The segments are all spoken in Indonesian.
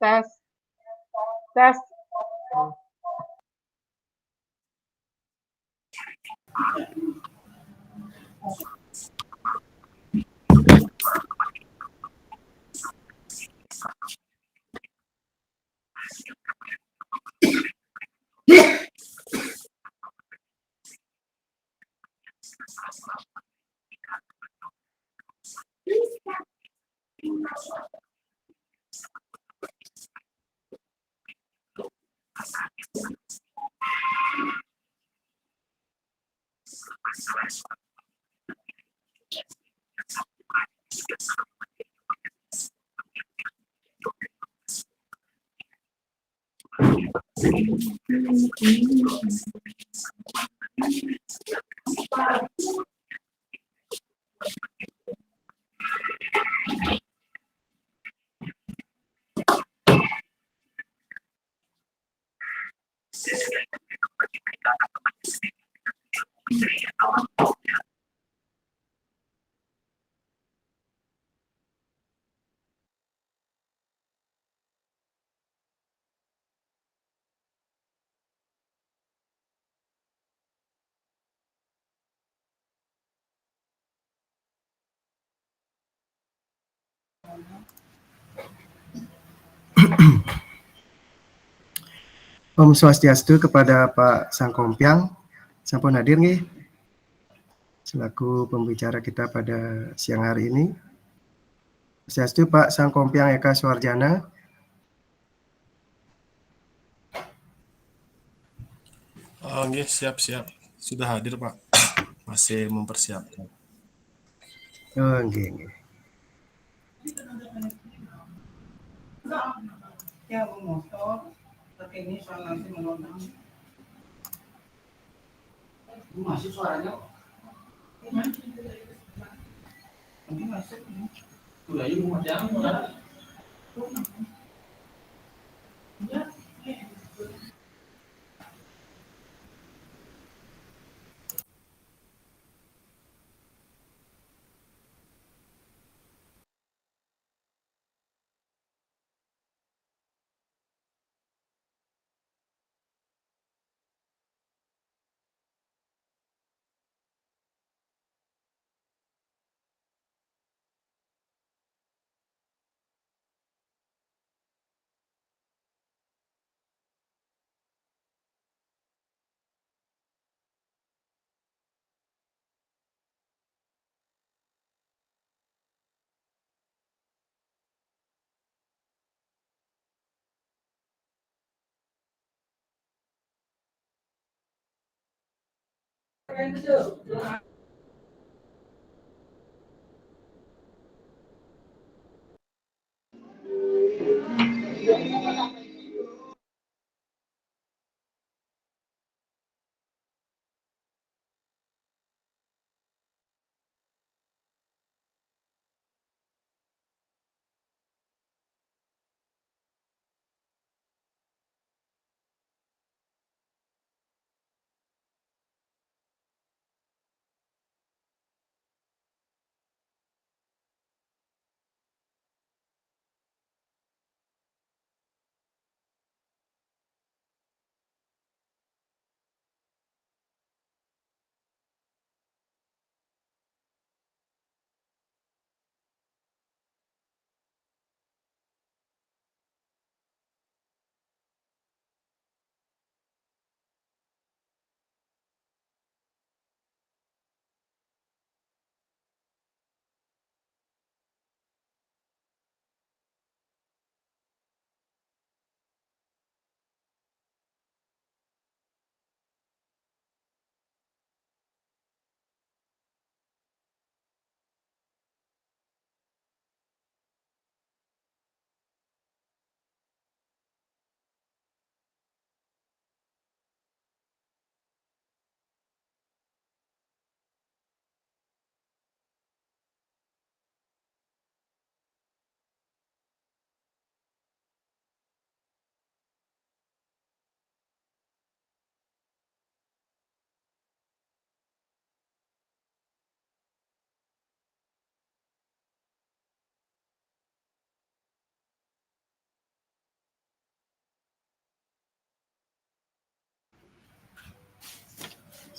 tes, tes. Om Swastiastu kepada Pak Sangkompiang, sampun hadir nih selaku pembicara kita pada siang hari ini. Swastiastu Pak Sangkompiang Eka Suarjana. Oke, siap. Sudah hadir, Pak. Masih mempersiapkan. Oh, nggih. Masih suaranya masuk. Udah yuk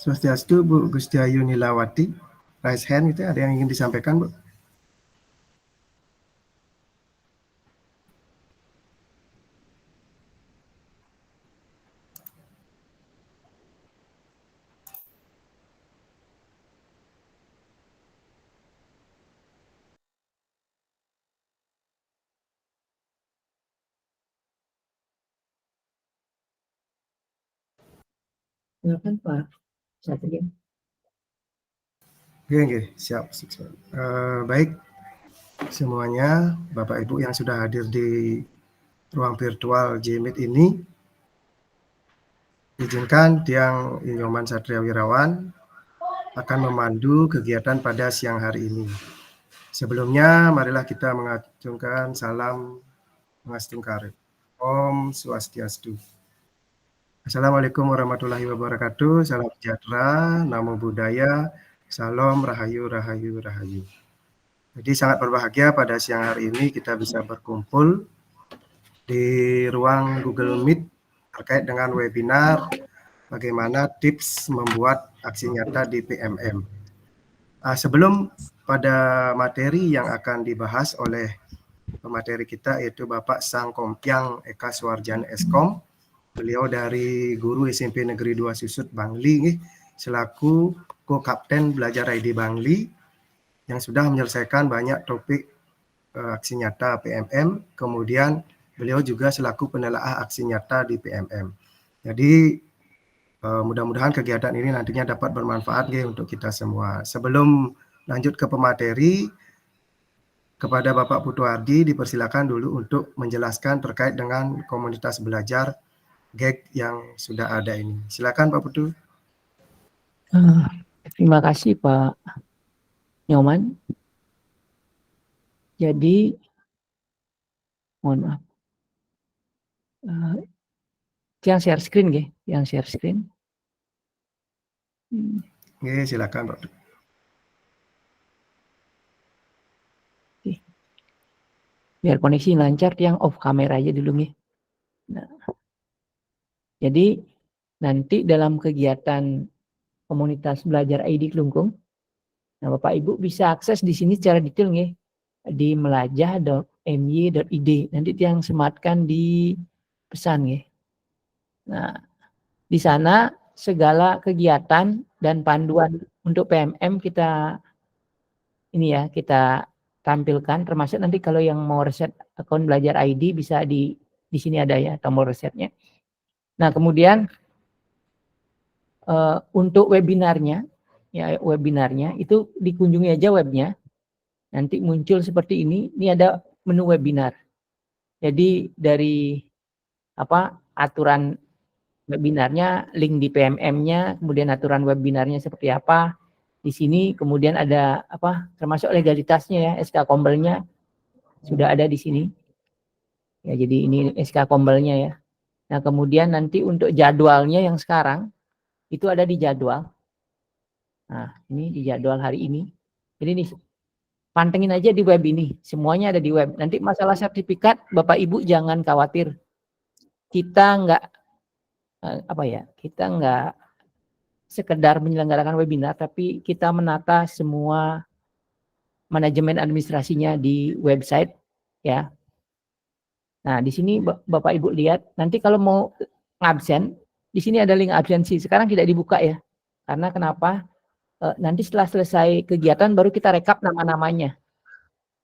Swastiastu, Bu Gusti Ayu Nilawati. Raise hand itu ada yang ingin disampaikan, Bu? Silakan Pak Satria. Oke, siap. Baik semuanya, Bapak Ibu yang sudah hadir di ruang virtual JMeet ini, izinkan Tiang Inyoman Satria Wirawan akan memandu kegiatan pada siang hari ini. Sebelumnya, marilah kita mengacungkan salam Ngastungkare. Om Swastiastu. Assalamualaikum warahmatullahi wabarakatuh. Salam sejahtera, namo buddhaya, salam rahayu, rahayu, rahayu. Jadi sangat berbahagia pada siang hari ini kita bisa berkumpul di ruang Google Meet terkait dengan webinar bagaimana tips membuat aksi nyata di PMM. Sebelum pada materi yang akan dibahas oleh pemateri kita yaitu Bapak Sang Kompiang Eka Suwarjan Eskom, beliau dari guru SMP Negeri 2 Susut Bangli, selaku ko-kapten belajar ID Bangli yang sudah menyelesaikan banyak topik aksi nyata PMM. Kemudian beliau juga selaku penelaah aksi nyata di PMM. Jadi mudah-mudahan kegiatan ini nantinya dapat bermanfaat untuk kita semua. Sebelum lanjut ke pemateri, kepada Bapak Putu Ardi dipersilakan dulu untuk menjelaskan terkait dengan komunitas belajar GEG yang sudah ada ini. Silakan Pak Putu. Terima kasih Pak Nyoman. Jadi, mohon maaf. Yang share screen, yang share screen. Oke, silakan Pak Putu. Biar koneksi lancar, yang off kamera aja dulu nih. Nah, jadi nanti dalam kegiatan komunitas belajar ID Klungkung, nah Bapak Ibu bisa akses di sini secara detail nih di melajah.my.id. Nanti yang sematkan di pesan nih. Nah, di sana segala kegiatan dan panduan untuk PMM kita tampilkan, termasuk nanti kalau yang mau reset akun belajar ID bisa di sini ada ya tombol resetnya. Nah, kemudian untuk webinarnya itu dikunjungi aja webnya. Nanti muncul seperti ini. Ini ada menu webinar. Jadi dari aturan webinarnya, link di PMM-nya, kemudian aturan webinarnya seperti apa. Di sini kemudian ada termasuk legalitasnya ya, SK Kombelnya sudah ada di sini. Ya, jadi ini SK Kombelnya ya. Nah, kemudian nanti untuk jadwalnya yang sekarang itu ada di jadwal. Nah, ini di jadwal hari ini. Jadi ini pantengin aja di web ini. Semuanya ada di web. Nanti masalah sertifikat, Bapak Ibu jangan khawatir. Kita nggak sekedar menyelenggarakan webinar, tapi kita menata semua manajemen administrasinya di website ya. Nah, di sini Bapak Ibu lihat, nanti kalau mau absen, di sini ada link absensi. Sekarang tidak dibuka ya. Karena kenapa? Nanti setelah selesai kegiatan baru kita rekap nama-namanya.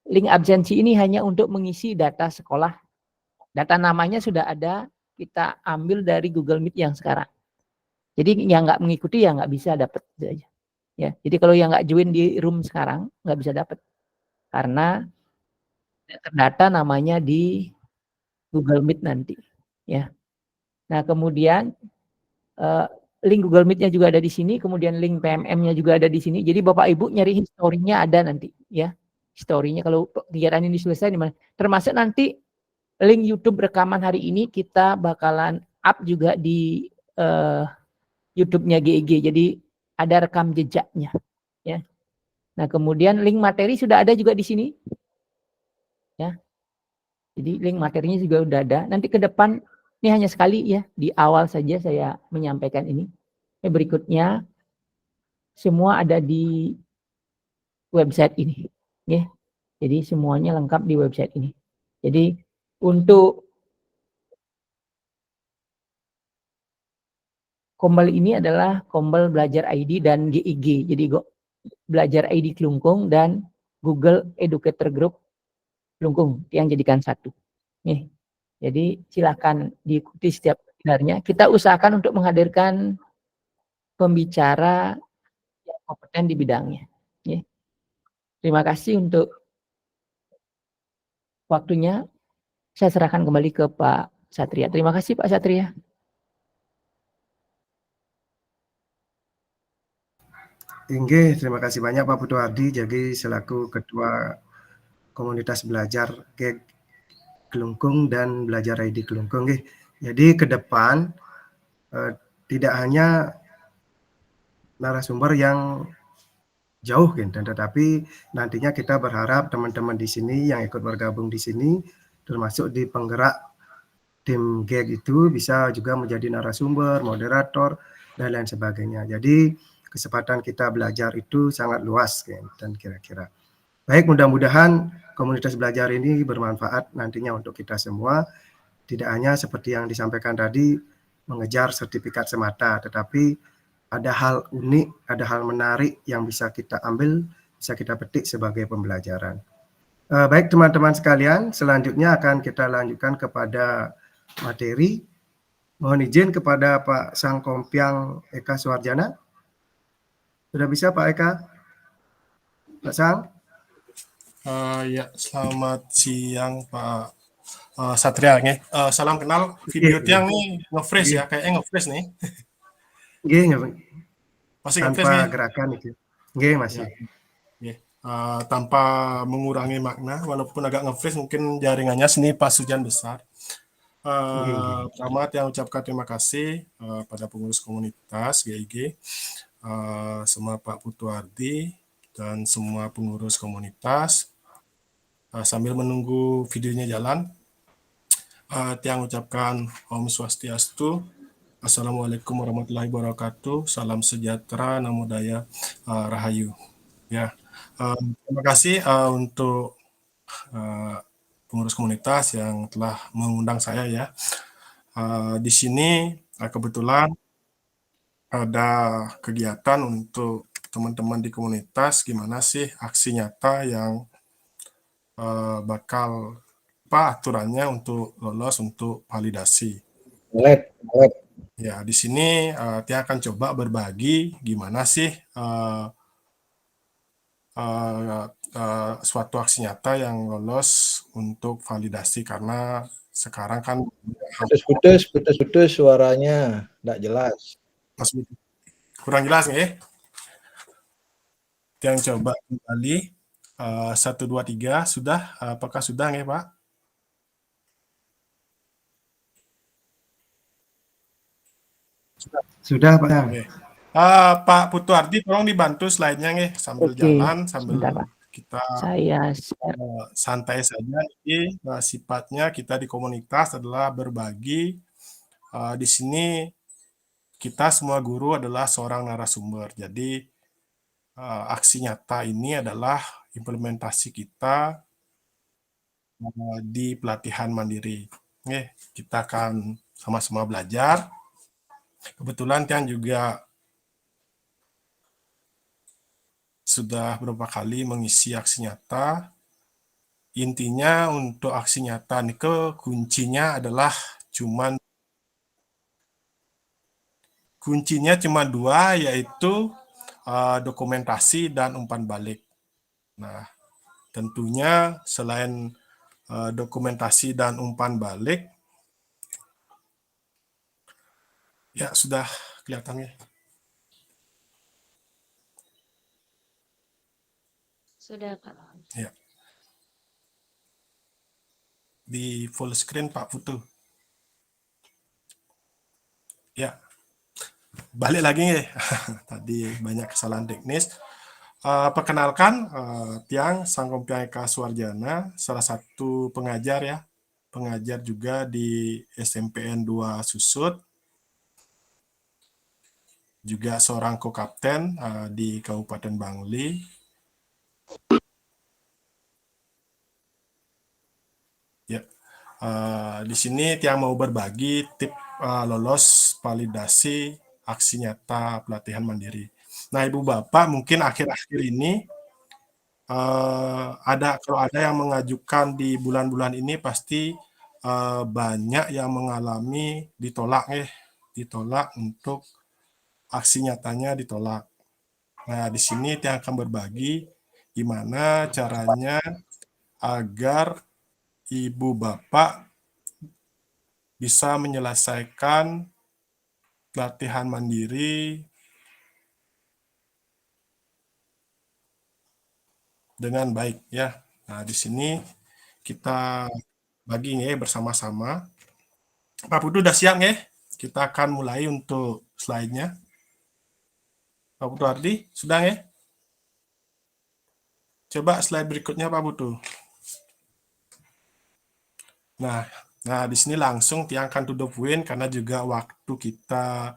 Link absensi ini hanya untuk mengisi data sekolah. Data namanya sudah ada, kita ambil dari Google Meet yang sekarang. Jadi yang nggak mengikuti ya nggak bisa dapat aja. Ya, jadi kalau yang nggak join di room sekarang nggak bisa dapat karena terdata namanya di Google Meet nanti. Ya. Nah kemudian link Google Meet-nya juga ada di sini, kemudian link PMM-nya juga ada di sini. Jadi Bapak Ibu nyari historinya ada nanti, ya. Historinya kalau kegiatan ini selesai di mana. Termasuk nanti link YouTube rekaman hari ini kita bakalan up juga di YouTube-nya GEG. Jadi ada rekam jejaknya, ya. Nah, kemudian link materi sudah ada juga di sini. Ya. Jadi link materinya juga sudah ada. Nanti ke depan ini hanya sekali ya, di awal saja saya menyampaikan ini. Berikutnya semua ada di website ini. Ya. Jadi semuanya lengkap di website ini. Jadi untuk Kombel ini adalah Kombel Belajar ID dan GIG. Jadi Belajar ID Kelungkung dan Google Educator Group Kelungkung yang jadikan satu. Nih. Jadi silakan diikuti setiap webinarnya. Kita usahakan untuk menghadirkan pembicara yang kompeten di bidangnya. Nih. Terima kasih untuk waktunya. Saya serahkan kembali ke Pak Satria. Terima kasih Pak Satria. Inggih, terima kasih banyak Pak Putu Hardi, jadi selaku Ketua Komunitas Belajar GEG Kelungkung dan Belajar ID Kelungkung. Nggih. Jadi ke depan tidak hanya narasumber yang jauh gitu, tetapi nantinya kita berharap teman-teman di sini yang ikut bergabung di sini, termasuk di penggerak tim GEG itu bisa juga menjadi narasumber, moderator, dan lain sebagainya. Jadi kesempatan kita belajar itu sangat luas dan kira-kira. Baik, mudah-mudahan komunitas belajar ini bermanfaat nantinya untuk kita semua. Tidak hanya seperti yang disampaikan tadi, mengejar sertifikat semata, tetapi ada hal unik, ada hal menarik yang bisa kita ambil, bisa kita petik sebagai pembelajaran. Baik teman-teman sekalian, selanjutnya akan kita lanjutkan kepada materi. Mohon izin kepada Pak Sang Kompiang Eka Suharjana. Sudah bisa Pak Eka? Pak Sang? Ya, selamat siang Pak Satria. Salam kenal. Video tiang nih nge-freeze ya, kayaknya nge-freeze nih. Nggih, Masih nge-freeze tanpa nih. gerakan itu. Nggih, masih. Ya. Tanpa mengurangi makna, walaupun agak nge-freeze mungkin jaringannya sini pas hujan besar. Pertama yang ucapkan terima kasih pada pengurus komunitas GIG, semua Pak Putu Hardi dan semua pengurus komunitas. Sambil menunggu videonya jalan, Tiang ucapkan Om Swastiastu, Assalamualaikum warahmatullahi wabarakatuh, salam sejahtera, namo daya, rahayu. Ya, terima kasih untuk pengurus komunitas yang telah mengundang saya ya. Di sini kebetulan ada kegiatan untuk teman-teman di komunitas, gimana sih aksi nyata yang bakal apa aturannya untuk lolos untuk validasi. Ya, di sini Tia akan coba berbagi gimana sih suatu aksi nyata yang lolos untuk validasi, karena sekarang kan Putus suaranya, tidak jelas. masih kurang jelas nih. Yang coba kembali 1, 2, 3 sudah, apakah sudah nih Pak? Sudah Pak. Oke. Pak Putu Hardi tolong dibantu slide-nya nih sambil jalan, sambil sebentar, Pak. kita Saya share. santai saja. Jadi sifatnya kita di komunitas adalah berbagi. Di sini kita semua guru adalah seorang narasumber. Jadi aksi nyata ini adalah implementasi kita di pelatihan mandiri. Oke, kita akan sama-sama belajar. Kebetulan Tian juga sudah beberapa kali mengisi aksi nyata. Intinya untuk aksi nyata nih kuncinya adalah cuma dua, yaitu dokumentasi dan umpan balik. Nah, tentunya selain dokumentasi dan umpan balik, ya sudah kelihatannya. Sudah, Pak. Ya. Di full screen Pak Putu. Ya. Balik lagi ya. Tadi banyak kesalahan teknis. Perkenalkan, Tiang Sangkompiang Eka Suharjana, salah satu pengajar ya. Pengajar juga di SMPN 2 Susut. juga seorang co-kapten di Kabupaten Bangli. Ya, di sini Tiang mau berbagi tips lolos validasi aksi nyata pelatihan mandiri. Nah, Ibu Bapak mungkin akhir-akhir ini kalau ada yang mengajukan di bulan-bulan ini pasti banyak yang mengalami ditolak untuk aksi nyatanya ditolak. Nah, di sini Tiang akan berbagi gimana caranya agar Ibu Bapak bisa menyelesaikan pelatihan mandiri dengan baik ya. Nah, di sini kita bagi ya bersama-sama. Pak Putu udah siap ya? Kita akan mulai untuk slide-nya. Pak Putu Ardi, sudah ya? Coba slide berikutnya Pak Putu. Nah, di sini langsung Tiang akan to the point karena juga waktu kita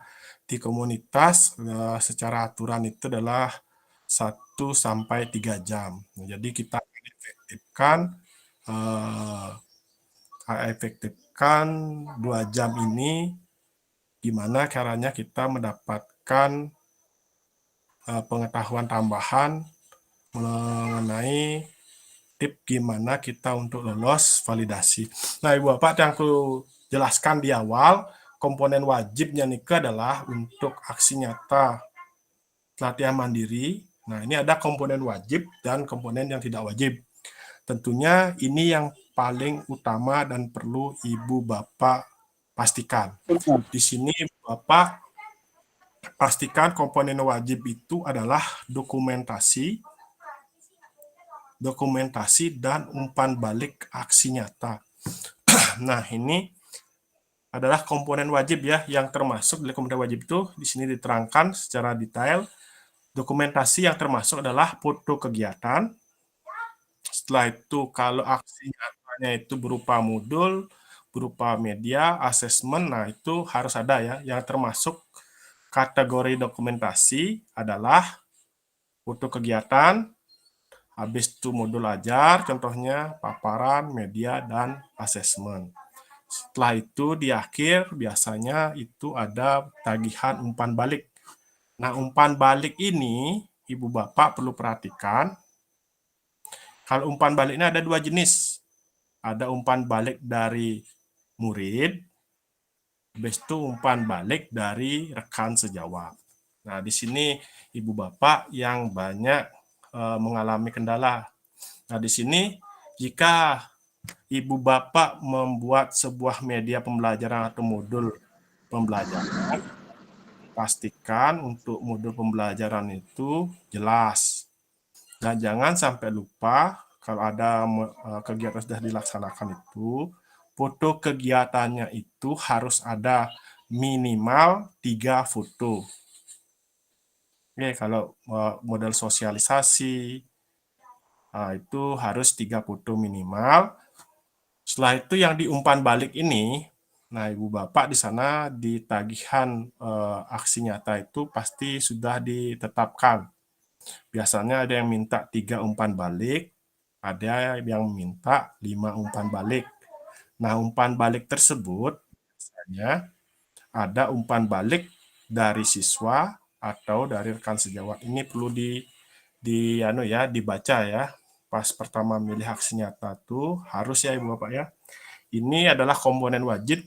di komunitas secara aturan itu adalah 1 sampai 3 jam. Nah, jadi kita efektifkan 2 jam ini gimana caranya kita mendapatkan pengetahuan tambahan mengenai tips gimana kita untuk lolos validasi. Nah, Ibu Bapak yang aku jelaskan di awal, komponen wajibnya Nika adalah untuk aksi nyata pelatihan mandiri. Nah, ini ada komponen wajib dan komponen yang tidak wajib. Tentunya ini yang paling utama dan perlu Ibu Bapak pastikan. Di sini Bapak pastikan komponen wajib itu adalah dokumentasi dan umpan balik aksi nyata. Nah, ini adalah komponen wajib ya yang termasuk dari komponen wajib itu di sini diterangkan secara detail. Dokumentasi yang termasuk adalah foto kegiatan. Setelah itu kalau aksi nyatanya itu berupa modul, berupa media, asesmen, nah itu harus ada ya. Yang termasuk kategori dokumentasi adalah foto kegiatan, habis itu modul ajar, contohnya paparan, media, dan asesmen. Setelah itu di akhir biasanya itu ada tagihan umpan balik. Nah, umpan balik ini Ibu Bapak perlu perhatikan. Kalau umpan balik ini ada 2 jenis. Ada umpan balik dari murid, habis itu umpan balik dari rekan sejawat. Nah, di sini Ibu Bapak yang banyak mengalami kendala. Nah, di sini jika Ibu Bapak membuat sebuah media pembelajaran atau modul pembelajaran, pastikan untuk modul pembelajaran itu jelas. Dan jangan sampai lupa kalau ada kegiatan sudah dilaksanakan itu, foto kegiatannya itu harus ada minimal 3 foto. Oke, kalau model sosialisasi, itu harus 3 foto minimal. Setelah itu yang diumpan balik ini, nah Ibu Bapak di sana di tagihan aksi nyata itu pasti sudah ditetapkan. Biasanya ada yang minta 3 umpan balik, ada yang minta 5 umpan balik. Nah, umpan balik tersebut biasanya ada umpan balik dari siswa atau dari rekan sejawat. Ini perlu dibaca ya. Pas pertama milih aksi nyata tuh harus ya Ibu Bapak ya. Ini adalah komponen wajib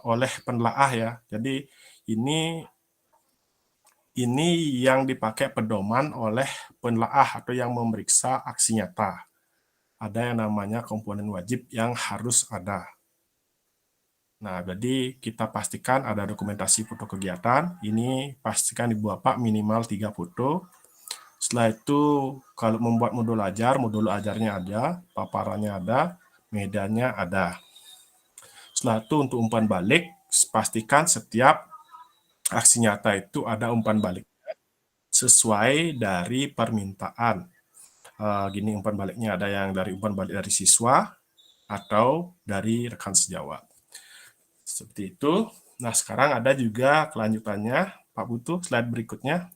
oleh penelaah ya. Jadi ini yang dipakai pedoman oleh penelaah atau yang memeriksa aksi nyata. Ada yang namanya komponen wajib yang harus ada. Nah, jadi kita pastikan ada dokumentasi foto kegiatan. Ini pastikan Ibu Bapak minimal 3 foto. Setelah itu, kalau membuat modul ajarnya ada, paparannya ada, medianya ada. Setelah itu, untuk umpan balik, pastikan setiap aksi nyata itu ada umpan balik sesuai dari permintaan. Gini umpan baliknya, ada yang dari umpan balik dari siswa atau dari rekan sejawat. Seperti itu. Nah, sekarang ada juga kelanjutannya Pak Putu, slide berikutnya.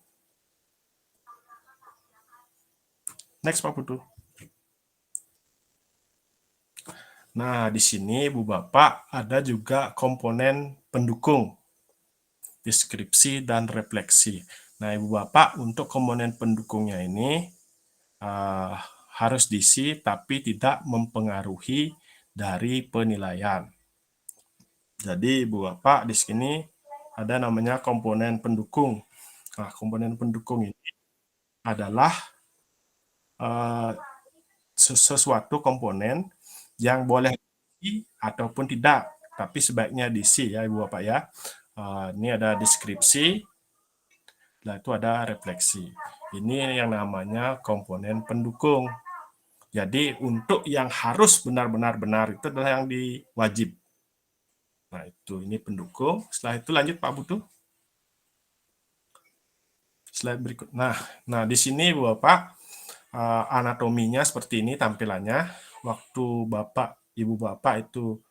Next, Pak Putu. Nah, di sini Ibu Bapak ada juga komponen pendukung, deskripsi dan refleksi. Nah, Ibu Bapak untuk komponen pendukungnya ini harus diisi tapi tidak mempengaruhi dari penilaian. Jadi Ibu Bapak di sini ada namanya komponen pendukung. Nah, komponen pendukung ini adalah sesuatu komponen yang boleh diisi ataupun tidak, tapi sebaiknya diisi ya Ibu Bapak ya. Ini ada deskripsi, nah itu ada refleksi. Ini yang namanya komponen pendukung. Jadi untuk yang harus benar-benar benar itu adalah yang diwajib. Nah itu ini pendukung. Setelah itu lanjut Pak Putu. Slide berikut. Nah di sini Ibu Bapak anatominya seperti ini tampilannya. Waktu Ibu Bapak itu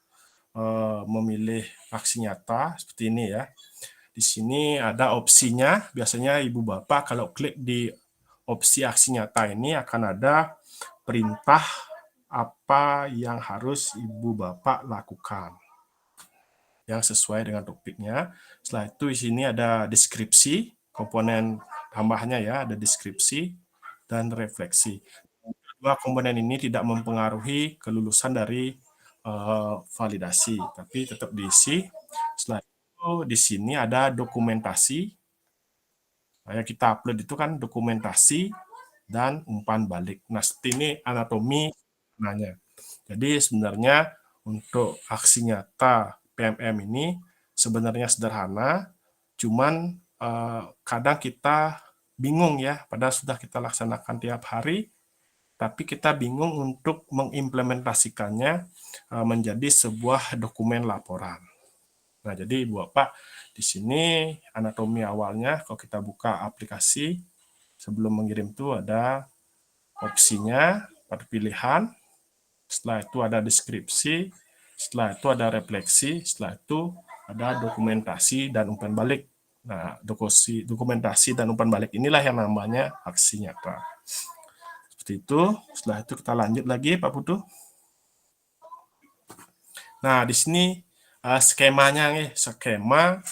memilih aksi nyata seperti ini ya. Di sini ada opsinya. Biasanya Ibu Bapak kalau klik di opsi aksi nyata ini akan ada perintah apa yang harus Ibu Bapak lakukan yang sesuai dengan topiknya. Setelah itu di sini ada deskripsi, komponen tambahnya ya, ada deskripsi dan refleksi. Dua komponen ini tidak mempengaruhi kelulusan dari validasi, tapi tetap diisi. Setelah itu di sini ada dokumentasi. Yang kita upload itu kan dokumentasi dan umpan balik. Nah, seperti ini anatomi sebenarnya. Jadi sebenarnya untuk aksi nyata PMM ini sebenarnya sederhana, cuman kadang kita bingung ya, padahal sudah kita laksanakan tiap hari, tapi kita bingung untuk mengimplementasikannya menjadi sebuah dokumen laporan. Nah, jadi Ibu Bapak di sini anatomi awalnya kalau kita buka aplikasi sebelum mengirim itu ada opsinya pada pilihan, setelah itu ada deskripsi, setelah itu ada refleksi, setelah itu ada dokumentasi dan umpan balik. Nah, dokumentasi dan umpan balik inilah yang namanya aksi nyata. Seperti itu. Setelah itu kita lanjut lagi Pak Putu. Nah, di sini skemanya nih, skema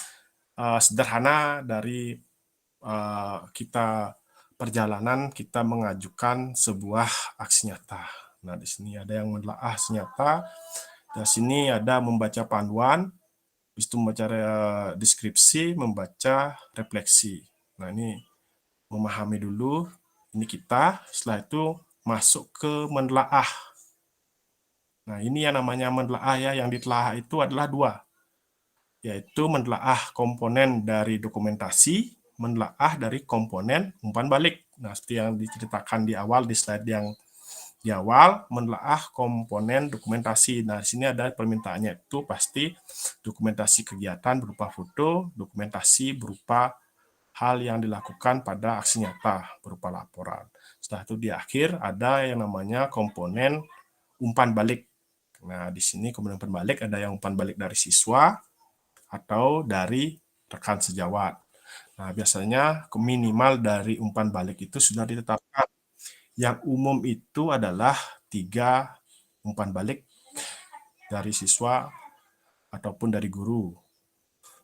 sederhana dari kita perjalanan kita mengajukan sebuah aksi nyata. Nah, di sini ada yang menelaah aksi nyata. Di sini ada membaca panduan, habis itu membaca deskripsi, membaca refleksi. Nah, ini memahami dulu. Ini kita, setelah itu masuk ke menelaah. Nah, ini yang namanya menelaah ya, yang ditelaah itu adalah dua, yaitu menelaah komponen dari dokumentasi, menelaah dari komponen umpan balik. Nah, seperti yang diceritakan di awal, di slide yang di awal, menelaah komponen dokumentasi. Nah, di sini ada permintaannya itu pasti dokumentasi kegiatan berupa foto, dokumentasi berupa hal yang dilakukan pada aksi nyata berupa laporan. Setelah itu di akhir ada yang namanya komponen umpan balik. Nah, di sini komponen umpan balik ada yang umpan balik dari siswa atau dari rekan sejawat. Nah, biasanya minimal dari umpan balik itu sudah ditetapkan. Yang umum itu adalah 3 umpan balik dari siswa ataupun dari guru.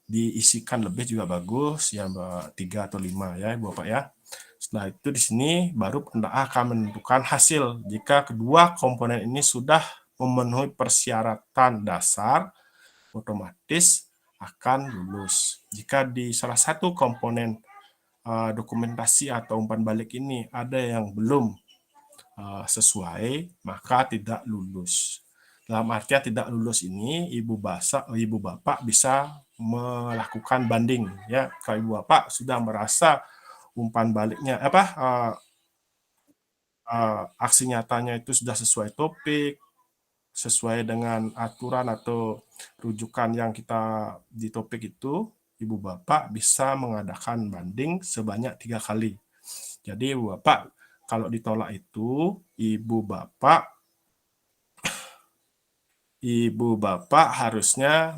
Diisikan lebih juga bagus, ya 3 atau 5 ya Bapak ya. Setelah itu di sini baru penelaah akan menentukan hasil. Jika kedua komponen ini sudah memenuhi persyaratan dasar, otomatis akan lulus. Jika di salah satu komponen dokumentasi atau umpan balik ini ada yang belum sesuai, maka tidak lulus. Dalam artian tidak lulus ini, ibu bapak bisa melakukan banding ya. Kalau ibu bapak sudah merasa umpan baliknya aksi nyatanya itu sudah sesuai topik, sesuai dengan aturan atau rujukan yang kita di topik itu, ibu bapak bisa mengadakan banding sebanyak 3 kali. Jadi ibu bapak kalau ditolak itu, ibu bapak harusnya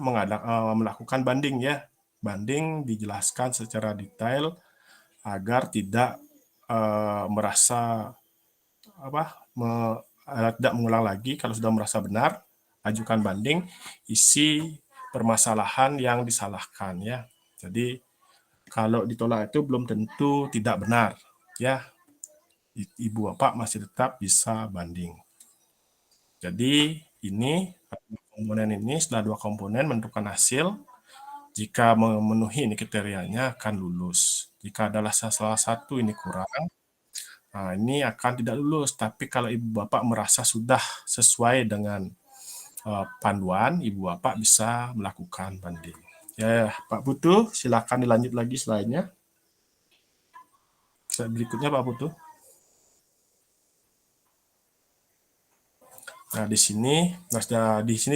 melakukan banding ya. banding dijelaskan secara detail agar tidak merasa tidak mengulang lagi. Kalau sudah merasa benar, ajukan banding, isi permasalahan yang disalahkan ya. Jadi kalau ditolak itu belum tentu tidak benar ya. Ibu bapak masih tetap bisa banding. Jadi ini komponen ini setelah 2 komponen menentukan hasil. Jika memenuhi ini kriterianya akan lulus. Jika adalah salah satu ini kurang, nah ini akan tidak lulus. Tapi kalau ibu bapak merasa sudah sesuai dengan panduan, ibu bapak bisa melakukan banding. Ya, Pak Putu, silakan dilanjut lagi slide-nya. Slide berikutnya, Pak Putu. Nah, di sini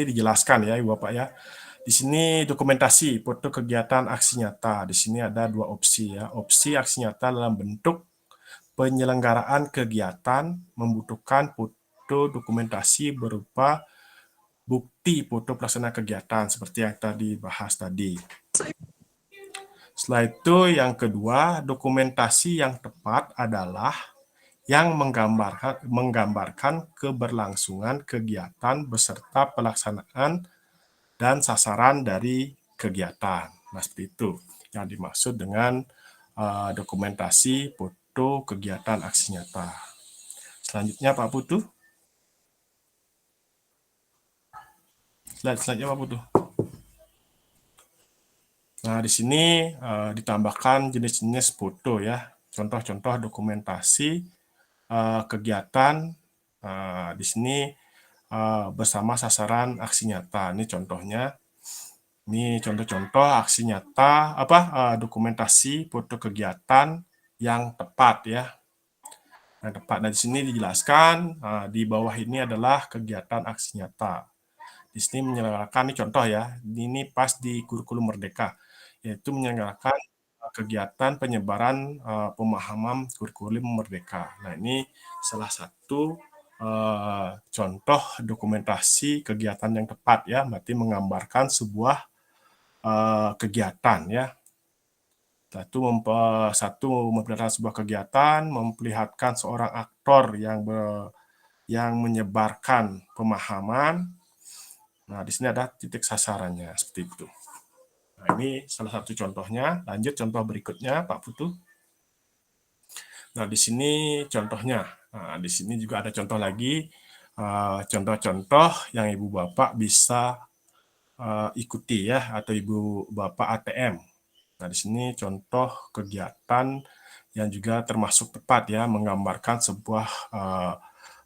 dijelaskan ya, Ibu Bapak ya. Di sini dokumentasi foto kegiatan aksi nyata. Di sini ada 2 opsi ya. Opsi aksi nyata dalam bentuk penyelenggaraan kegiatan membutuhkan foto dokumentasi berupa bukti foto pelaksana kegiatan seperti yang tadi bahas tadi. Setelah itu yang kedua, dokumentasi yang tepat adalah yang menggambarkan keberlangsungan kegiatan beserta pelaksanaan dan sasaran dari kegiatan. Nah, seperti itu yang dimaksud dengan dokumentasi foto kegiatan aksi nyata. Selanjutnya Pak Putu. Slide-nya Pak Putu. Nah, di sini ditambahkan jenis-jenis foto ya. Contoh-contoh dokumentasi kegiatan di sini bersama sasaran aksi nyata. Ini contohnya. Ini contoh-contoh aksi nyata dokumentasi foto kegiatan yang tepat ya. Yang tepat. Nah, di sini dijelaskan di bawah ini adalah kegiatan aksi nyata. Di sini menyelenggarakan, ini contoh ya, ini pas di kurikulum Merdeka, yaitu menyelenggarakan kegiatan penyebaran pemahaman kurikulum Merdeka. Nah, ini salah satu contoh dokumentasi kegiatan yang tepat ya, berarti menggambarkan sebuah kegiatan ya. Satu memperlihatkan sebuah kegiatan, memperlihatkan seorang aktor yang menyebarkan pemahaman. Nah, di sini ada titik sasarannya seperti itu. Nah, ini salah satu contohnya. Lanjut contoh berikutnya, Pak Putu. Nah, di sini contohnya. Nah, di sini juga ada contoh lagi, contoh-contoh yang Ibu Bapak bisa ikuti ya, atau Ibu Bapak ATM. Nah, di sini contoh kegiatan yang juga termasuk tepat ya, menggambarkan sebuah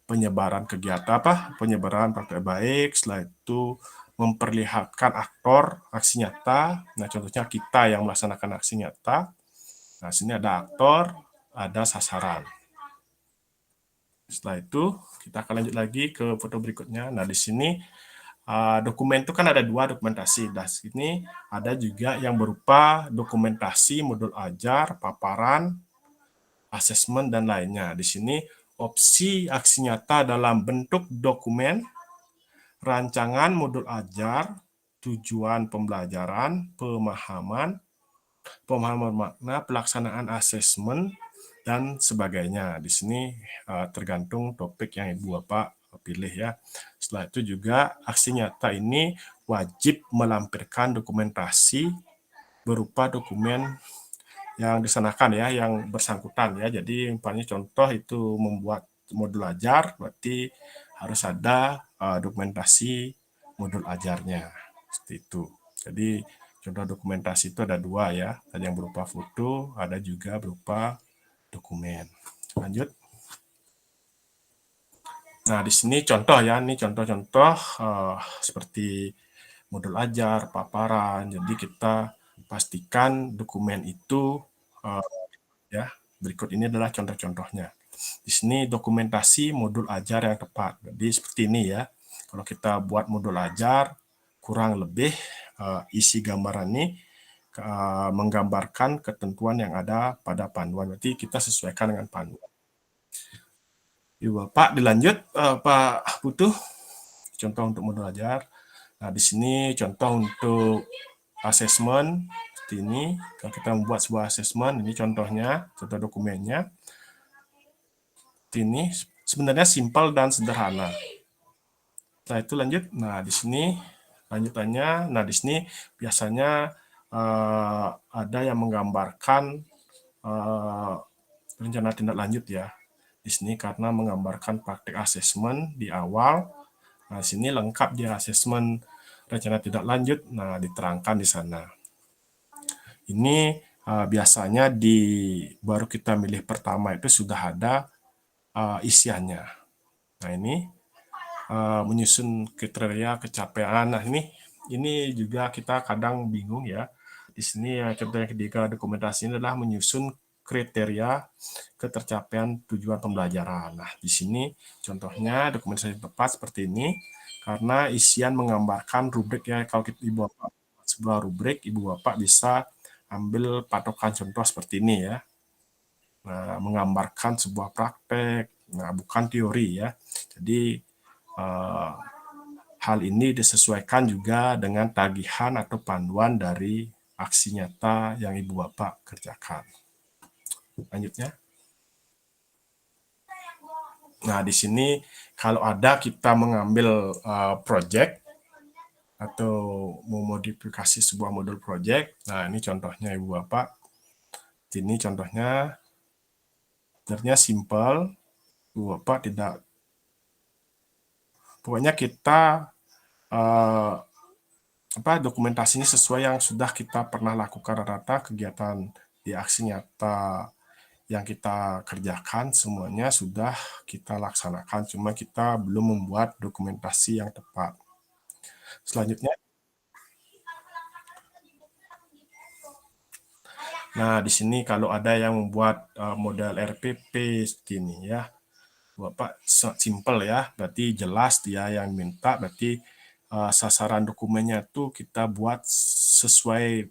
penyebaran kegiatan penyebaran praktek baik, setelah itu memperlihatkan aktor aksi nyata. Nah, contohnya kita yang melaksanakan aksi nyata. Nah, sini ada aktor, ada sasaran. Setelah itu kita akan lanjut lagi ke foto berikutnya. Nah, di sini dokumen itu kan ada 2 dokumentasi. Di sini ada juga yang berupa dokumentasi modul ajar, paparan, asesmen dan lainnya. Di sini opsi aksi nyata dalam bentuk dokumen, rancangan modul ajar, tujuan pembelajaran, pemahaman makna, pelaksanaan asesmen, dan sebagainya. Di sini tergantung topik yang Ibu Bapak pilih ya. Setelah itu juga aksi nyata ini wajib melampirkan dokumentasi berupa dokumen yang disanakan ya, yang bersangkutan ya. Jadi umpamanya contoh itu membuat modul ajar, berarti harus ada dokumentasi modul ajarnya seperti itu. Jadi contoh dokumentasi itu ada 2 ya, ada yang berupa foto, ada juga berupa dokumen. Lanjut. Nah, di sini contoh ya, ini contoh-contoh seperti modul ajar, paparan. Jadi kita pastikan dokumen itu ya. Berikut ini adalah contoh-contohnya. Di sini dokumentasi modul ajar yang tepat. Jadi seperti ini ya. Kalau kita buat modul ajar, kurang lebih isi gambaran ini menggambarkan ketentuan yang ada pada panduan. Berarti kita sesuaikan dengan panduan. Ibu Bapak dilanjut Pak Putu. Contoh untuk modul ajar. Nah, di sini contoh untuk asesmen. seperti ini. Kalau kita membuat sebuah assessment, ini contohnya, contoh dokumennya. Ini sebenarnya simpel dan sederhana. Nah, itu lanjut. Nah, di sini lanjutannya. Nah, di sini biasanya ada yang menggambarkan rencana tindak lanjut ya. Di sini karena menggambarkan praktik asesmen di awal. Nah, di sini lengkap dia asesmen rencana tindak lanjut. Nah, diterangkan di sana. Ini biasanya baru kita milih pertama itu sudah ada isiannya. Nah, ini menyusun kriteria kecapean. Nah, ini juga kita kadang bingung ya. Di sini contoh yang ketiga dokumentasi ini adalah menyusun kriteria ketercapaian tujuan pembelajaran. Nah, di sini contohnya dokumentasi tepat seperti ini karena isian menggambarkan rubrik ya. Kalau Ibu Bapak sebuah rubrik, Ibu Bapak bisa ambil patokan contoh seperti ini ya. Nah, menggambarkan sebuah praktek, nah bukan teori ya. Jadi hal ini disesuaikan juga dengan tagihan atau panduan dari aksi nyata yang Ibu Bapak kerjakan. Lanjutnya. Nah, di sini kalau ada kita mengambil project atau memodifikasi sebuah modul project, nah ini contohnya Ibu Bapak. Ini contohnya sebenarnya simple, Ibu Bapak tidak. Pokoknya kita dokumentasinya sesuai yang sudah kita pernah lakukan rata-rata kegiatan di aksi nyata yang kita kerjakan semuanya sudah kita laksanakan, cuma kita belum membuat dokumentasi yang tepat. Selanjutnya. Nah, di sini kalau ada yang membuat model RPP seperti ini ya, Bapak simple ya, berarti jelas dia yang minta, berarti sasaran dokumennya itu kita buat sesuai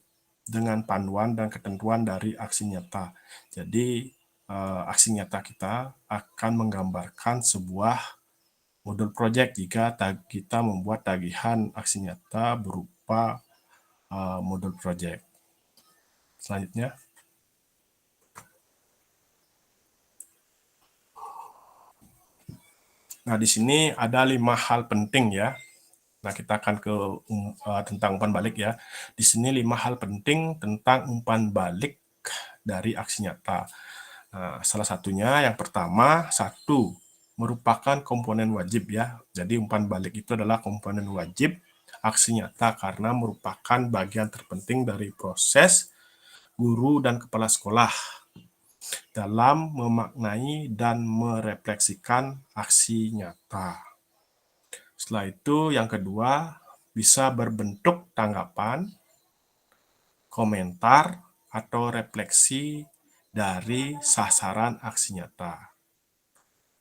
dengan panduan dan ketentuan dari aksi nyata. Jadi aksi nyata kita akan menggambarkan sebuah modul project jika kita membuat tagihan aksi nyata berupa modul project. Selanjutnya. Nah, di sini ada 5 hal penting ya. Nah, kita akan ke tentang umpan balik ya. Di sini 5 hal penting tentang umpan balik dari aksi nyata. Nah, salah satunya yang pertama, 1, merupakan komponen wajib ya. Jadi umpan balik itu adalah komponen wajib aksi nyata karena merupakan bagian terpenting dari proses guru dan kepala sekolah dalam memaknai dan merefleksikan aksi nyata. Setelah itu yang kedua, bisa berbentuk tanggapan, komentar, atau refleksi dari sasaran aksi nyata.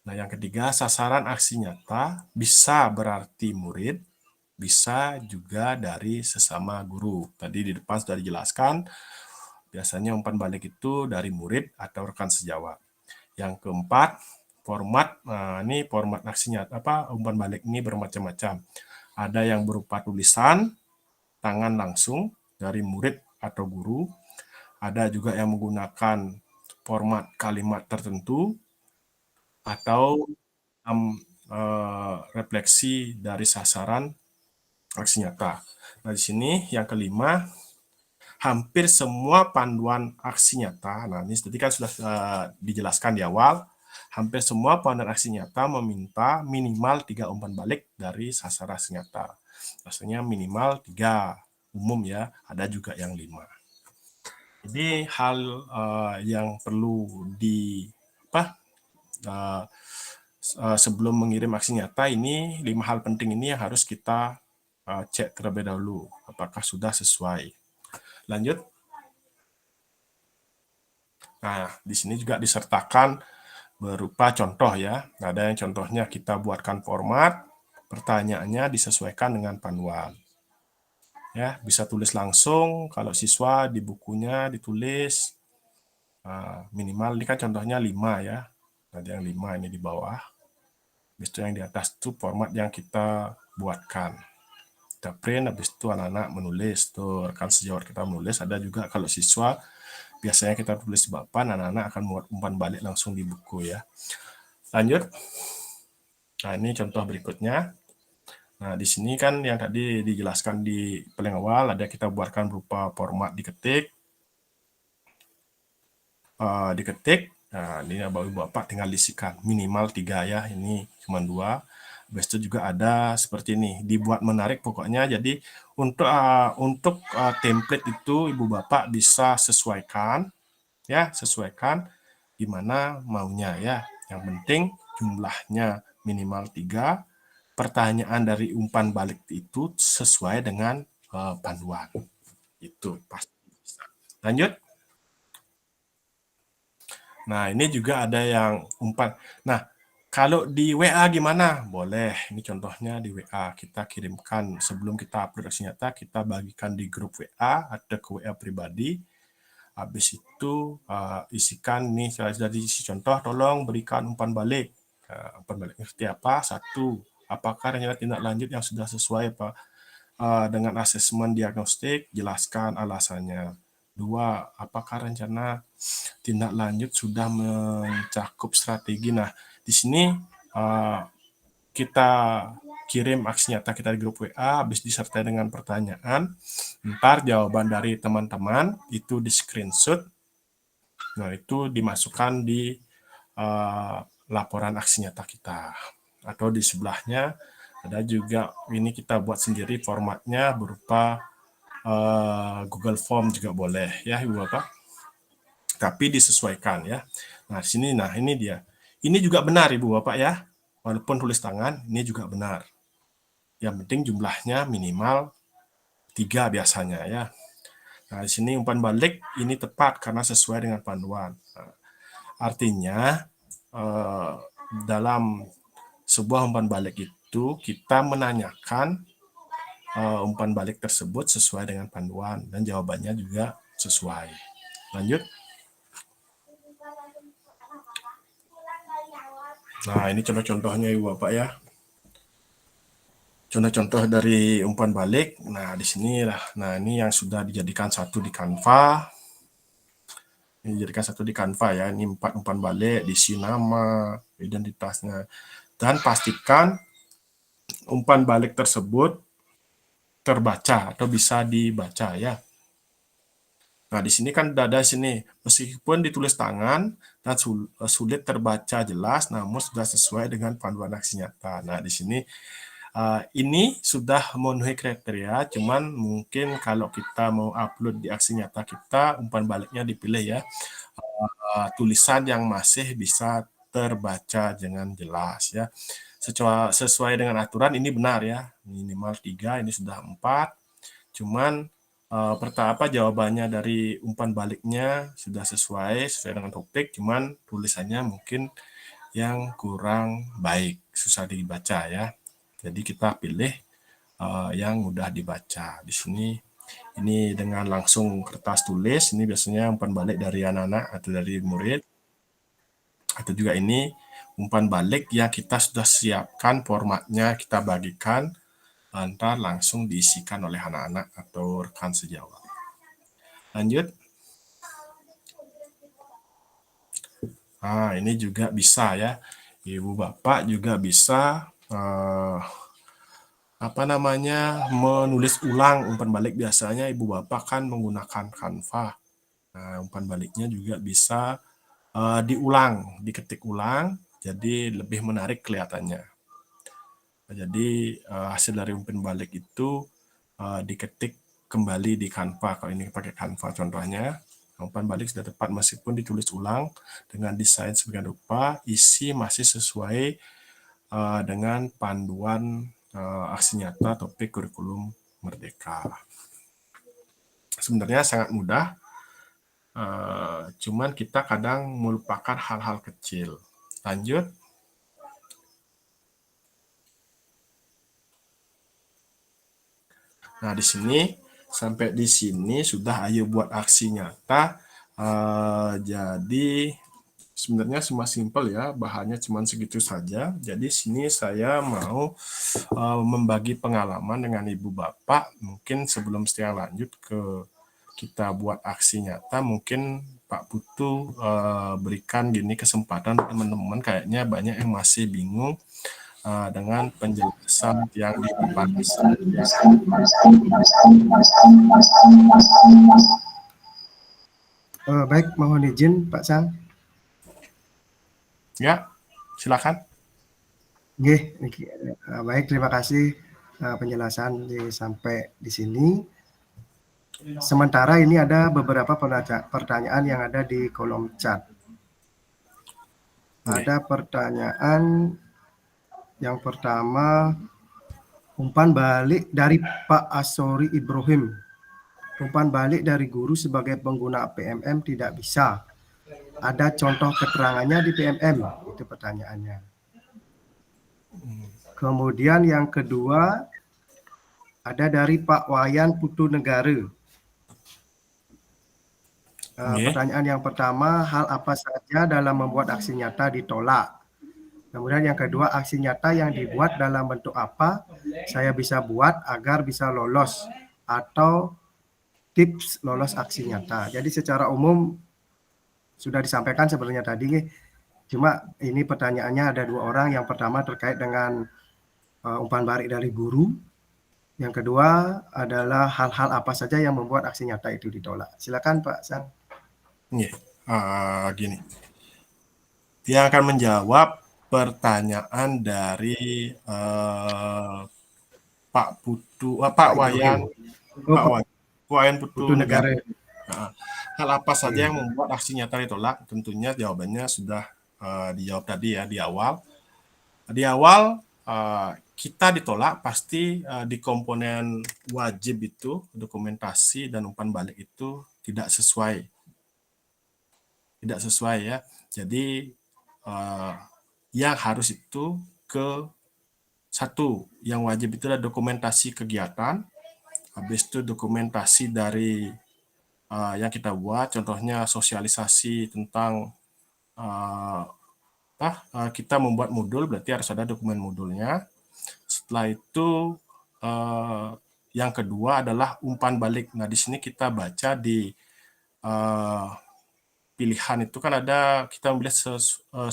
Nah, yang ketiga, sasaran aksi nyata bisa berarti murid, bisa juga dari sesama guru. Tadi di depan sudah dijelaskan, biasanya umpan balik itu dari murid atau rekan sejawat. Yang keempat, format. Nah, ini format aksi nyata umpan balik ini bermacam-macam. Ada yang berupa tulisan, tangan langsung dari murid atau guru. Ada juga yang menggunakan format kalimat tertentu atau refleksi dari sasaran aksi nyata. Nah, di sini yang kelima, hampir semua panduan aksi nyata, nah ini tadi kan sudah dijelaskan di awal, hampir semua panduan aksi nyata meminta minimal 3 umpan balik dari sasaran aksi nyata. Maksudnya minimal 3 umum ya, ada juga yang 5. Jadi hal yang perlu sebelum mengirim aksi nyata ini 5 hal penting ini yang harus kita cek terlebih dahulu apakah sudah sesuai. Lanjut. Nah, di sini juga disertakan berupa contoh ya. Ada yang contohnya kita buatkan format, pertanyaannya disesuaikan dengan panduan. Ya, bisa tulis langsung, kalau siswa di bukunya ditulis minimal, ini kan contohnya 5 ya. Ada yang 5 ini di bawah. Habis itu yang di atas itu format yang kita buatkan. kita print, habis itu anak-anak menulis, tuh rekan sejawat kita menulis. Ada juga kalau siswa biasanya kita tulis di papan, anak-anak akan membuat umpan balik langsung di buku ya. Lanjut. Nah, ini contoh berikutnya. Nah, di sini kan yang tadi dijelaskan di paling awal, ada kita buatkan berupa format diketik. Nah, ini Bapak tinggal isikan minimal 3 ya, ini cuma 2. Habis itu juga ada seperti ini, dibuat menarik pokoknya. Jadi untuk template itu Ibu Bapak bisa sesuaikan ya, sesuaikan gimana maunya ya. Yang penting jumlahnya minimal 3, pertanyaan dari umpan balik itu sesuai dengan panduan. Itu pasti bisa. Lanjut. Nah, ini juga ada yang umpan. Nah, kalau di WA gimana? Boleh. Ini contohnya di WA. Kita kirimkan sebelum kita upload aksi nyata, kita bagikan di grup WA atau ke WA pribadi. Habis itu isikan nih, saya sudah diisi contoh, tolong berikan umpan balik. Umpan baliknya seperti apa? 1. Apakah rencana tindak lanjut yang sudah sesuai dengan asesmen diagnostik? Jelaskan alasannya. 2. Apakah rencana tindak lanjut sudah mencakup strategi? Nah, di sini kita kirim aksi nyata kita di grup WA, habis disertai dengan pertanyaan. Ntar jawaban dari teman-teman itu di screenshot. Nah, itu dimasukkan di laporan aksi nyata kita. Atau di sebelahnya ada juga, ini kita buat sendiri formatnya berupa Google Form juga boleh ya Ibu Bapak. Tapi disesuaikan ya. Nah, di sini ini dia. Ini juga benar Ibu Bapak ya. Walaupun tulis tangan, ini juga benar. Yang penting jumlahnya minimal 3 biasanya ya. Nah, di sini umpan balik ini tepat karena sesuai dengan panduan. Nah, artinya dalam sebuah umpan balik itu kita menanyakan umpan balik tersebut sesuai dengan panduan dan jawabannya juga sesuai. Lanjut. Nah, ini contoh-contohnya Ibu Bapak ya. Contoh-contoh dari umpan balik. Nah, di sini lah. Nah, ini yang sudah dijadikan satu di Canva. Ini dijadikan satu di Canva ya. Ini 4 umpan balik, diisi nama, identitasnya. Dan pastikan umpan balik tersebut terbaca atau bisa dibaca ya. Nah, di sini kan ada sini, meskipun ditulis tangan dan sulit terbaca jelas, namun sudah sesuai dengan panduan aksi nyata. Nah, di sini ini sudah memenuhi kriteria, cuman mungkin kalau kita mau upload di aksi nyata kita, umpan baliknya dipilih ya, tulisan yang masih bisa terbaca dengan jelas ya. Sesuai dengan aturan ini benar ya, minimal 3, ini sudah 4, cuman jawabannya dari umpan baliknya sudah sesuai dengan topik, cuman tulisannya mungkin yang kurang baik, susah dibaca ya. Jadi kita pilih yang mudah dibaca. Di sini ini dengan langsung kertas tulis, ini biasanya umpan balik dari anak-anak atau dari murid. Atau juga ini umpan balik yang kita sudah siapkan formatnya, kita bagikan, ntar langsung diisikan oleh anak-anak atau rekan sejawat. Lanjut. Nah, ini juga bisa ya. Ibu Bapak juga bisa menulis ulang umpan balik. Biasanya Ibu Bapak kan menggunakan Canva. Nah, umpan baliknya juga bisa diulang, diketik ulang, jadi lebih menarik kelihatannya. Jadi hasil dari umpan balik itu diketik kembali di Canva. Kalau ini pakai Canva contohnya, umpan balik sudah tepat meskipun ditulis ulang dengan desain sebagian rupa, isi masih sesuai dengan panduan aksi nyata topik kurikulum Merdeka. Sebenarnya sangat mudah, cuman kita kadang melupakan hal-hal kecil. Lanjut. Nah, di sini sampai di sini sudah ayo buat aksi nyata. Jadi sebenarnya cuma simpel ya, bahannya cuma segitu saja. Jadi sini saya mau membagi pengalaman dengan ibu bapak. Mungkin sebelum saya lanjut ke kita buat aksi nyata, mungkin Pak Putu berikan gini kesempatan teman-teman, kayaknya banyak yang masih bingung dengan penjelasan yang dipaparkan. Baik, mohon izin Pak Sang. Ya, silakan. Nggih, baik, terima kasih penjelasan sampai di sini. Sementara ini ada beberapa pertanyaan yang ada di kolom chat. Ada pertanyaan yang pertama, umpan balik dari Pak Asori Ibrahim. Umpan balik dari guru sebagai pengguna PMM tidak bisa. Ada contoh keterangannya di PMM? Itu pertanyaannya. Kemudian yang kedua, ada dari Pak Wayan Putu Negara. Pertanyaan yang pertama, hal apa saja dalam membuat aksi nyata ditolak? Kemudian yang kedua, aksi nyata yang dibuat dalam bentuk apa saya bisa buat agar bisa lolos, atau tips lolos aksi nyata. Jadi secara umum sudah disampaikan sebenarnya tadi, cuma ini pertanyaannya ada dua orang. Yang pertama terkait dengan umpan balik dari guru. Yang kedua adalah hal-hal apa saja yang membuat aksi nyata itu ditolak. Silakan Pak Sang. Gini, dia akan menjawab pertanyaan dari Pak Putu, Pak Wayan, Wayan Putu Negara. Hal apa saja yang membuat aksi nyata ditolak? Tentunya jawabannya sudah dijawab tadi ya di awal. Di awal kita ditolak pasti di komponen wajib itu, dokumentasi dan umpan balik itu tidak sesuai. Tidak sesuai ya. Jadi yang harus itu ke satu, yang wajib itu adalah dokumentasi kegiatan, habis itu dokumentasi dari yang kita buat, contohnya sosialisasi tentang kita membuat modul, berarti harus ada dokumen modulnya. Setelah itu yang kedua adalah umpan balik. Nah di sini kita baca di pilihan itu kan ada, kita memilih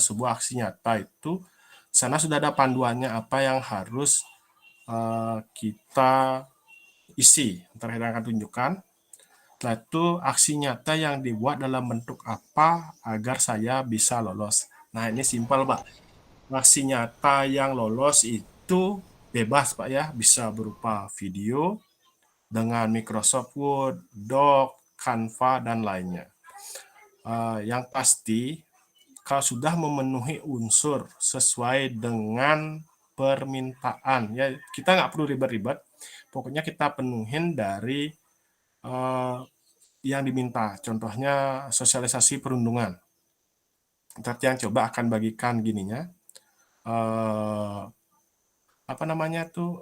sebuah aksi nyata itu, di sana sudah ada panduannya apa yang harus kita isi. Ntar kita akan tunjukkan. Nah itu aksi nyata yang dibuat dalam bentuk apa agar saya bisa lolos. Nah ini simpel Pak. Aksi nyata yang lolos itu bebas Pak ya, bisa berupa video dengan Microsoft Word, Doc, Canva dan lainnya. Yang pasti kalau sudah memenuhi unsur sesuai dengan permintaan ya, kita nggak perlu ribet-ribet, pokoknya kita penuhin dari yang diminta. Contohnya sosialisasi perundungan. Nanti yang coba akan bagikan gininya, apa namanya tuh,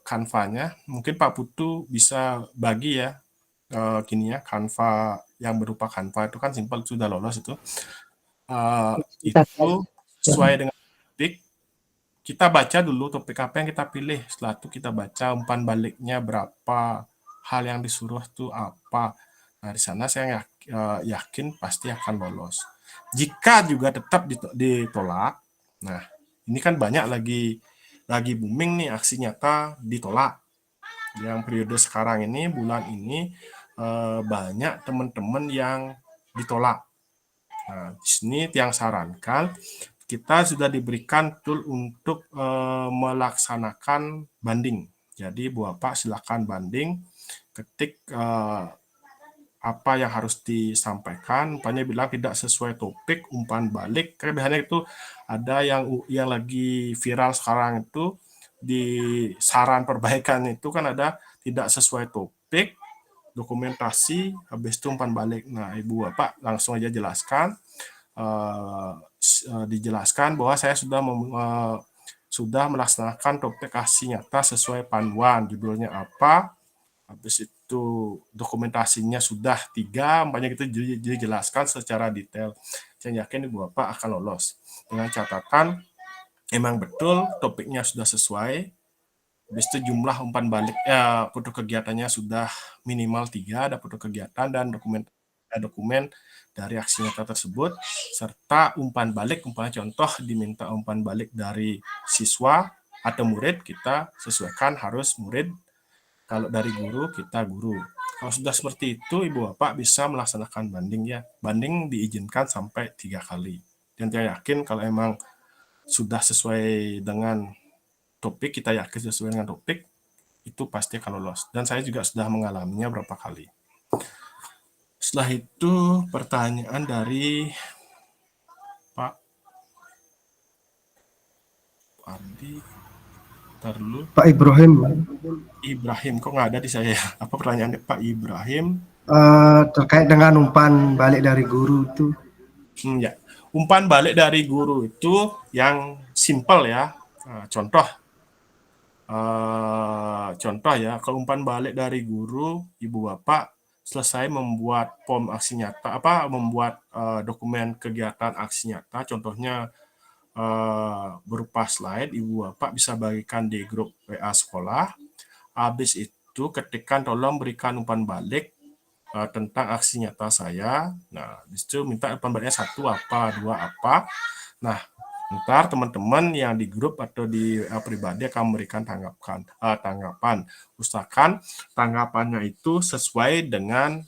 Canva-nya. Mungkin Pak Putu bisa bagi ya gininya, Canva yang berupa Canva itu kan simpel, sudah lolos itu. Itu sesuai dengan topik. Kita baca dulu topik apa yang kita pilih. Setelah itu kita baca umpan baliknya berapa, hal yang disuruh itu apa. Nah di sana saya yakin pasti akan lolos. Jika juga tetap ditolak, nah ini kan banyak lagi booming nih aksi nyata ditolak. Yang periode sekarang ini, bulan ini banyak teman-teman yang ditolak. Nah, di sini yang sarankan kita sudah diberikan tool untuk melaksanakan banding. Jadi Bu Bapak silakan banding, ketik apa yang harus disampaikan. Umpamanya bilang tidak sesuai topik, umpan balik. Karena biasanya itu ada yang lagi viral sekarang itu di saran perbaikan itu kan ada tidak sesuai topik, dokumentasi, habis itu umpan balik. Nah, Ibu Bapak langsung aja jelaskan, dijelaskan bahwa saya sudah melaksanakan topik aksi nyata sesuai panduan, judulnya apa, habis itu itu dokumentasinya sudah 3, umpamanya gitu dijelaskan secara detail. Saya yakin Ibu Bapak akan lolos. Dengan catatan emang betul topiknya sudah sesuai, habis itu jumlah umpan balik foto kegiatannya sudah minimal 3, ada foto kegiatan dan dokumen dari aksi nyata tersebut, serta umpan balik, umpamanya contoh diminta umpan balik dari siswa atau murid, kita sesuaikan harus murid, kalau dari guru kita guru. Kalau sudah seperti itu, Ibu Bapak bisa melaksanakan banding ya. Banding diizinkan sampai 3 kali. Dan saya yakin kalau emang sudah sesuai dengan topik, kita yakin sesuai dengan topik, itu pasti akan lolos. Dan saya juga sudah mengalaminya berapa kali. Setelah itu pertanyaan dari Pak Ardi, Pak Ibrahim. Ibrahim, kok nggak ada di saya? Apa pertanyaannya Pak Ibrahim? Terkait dengan umpan balik dari guru itu. Ya, umpan balik dari guru itu yang simpel ya. Contoh ya, kalau umpan balik dari guru, Ibu Bapak selesai membuat form aksi nyata, membuat dokumen kegiatan aksi nyata, contohnya berupa slide, Ibu Bapak bisa bagikan di grup WA sekolah. Habis itu ketikkan tolong berikan umpan balik tentang aksi nyata saya. Nah, di situ minta umpan baliknya 1 apa, 2 apa. Nah, ntar teman-teman yang di grup atau di pribadi akan memberikan tanggapan. Usahakan tanggapannya itu sesuai dengan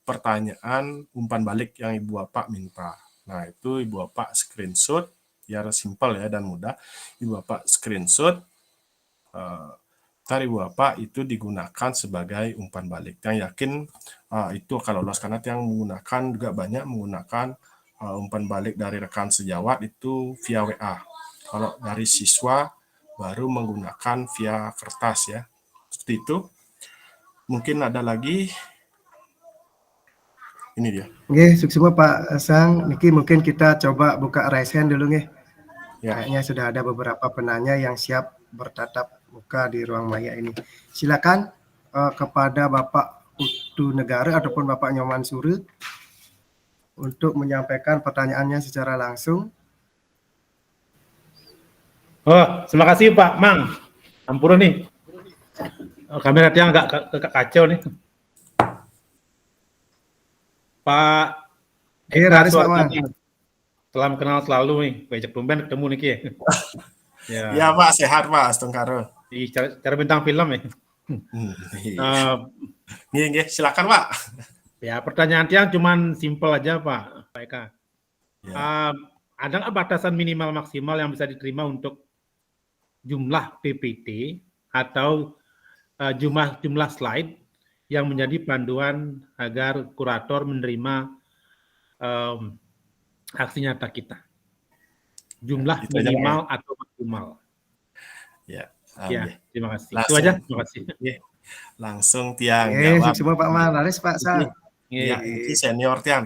pertanyaan umpan balik yang Ibu Bapak minta. Nah, itu Ibu Bapak screenshot, biar simpel ya dan mudah. Ibu Bapak screenshot, ntar Ibu Bapak itu digunakan sebagai umpan balik. Yang yakin itu akan lolos, karena yang menggunakan juga banyak menggunakan umpan balik dari rekan sejawat itu via WA. Kalau dari siswa baru menggunakan via kertas ya. Seperti itu. Mungkin ada lagi. Ini dia. Oke, sukses Pak Sang. Niki mungkin kita coba buka raise hand dulu nih. Ya. Kayaknya sudah ada beberapa penanya yang siap bertatap muka di ruang maya ini. Silakan kepada Bapak Putu Negara ataupun Bapak Nyoman Suri untuk menyampaikan pertanyaannya secara langsung. Oh, terima kasih Pak Mang. Ampun nih. Kamera tiang agak kacau nih. Pak Raris Pak Mang. Salam kenal selalu nih. Bajak tumben ketemu nih ya. Ya Pak, sehat Pak, Astungkaro. Di cara bintang film ya. Silakan Pak. Ya, pertanyaan tiang cuman simpel aja Pak Eka. Ya. Ada nggak batasan minimal maksimal yang bisa diterima untuk jumlah PPT atau jumlah slide yang menjadi panduan agar kurator menerima aksi nyata kita? Jumlah minimal atau maksimal? Ya, terima kasih. Itu aja, terima kasih. Langsung tiang jawab. Semua Pak Man, Laris Pak Sang. Ya, ini senior tiang.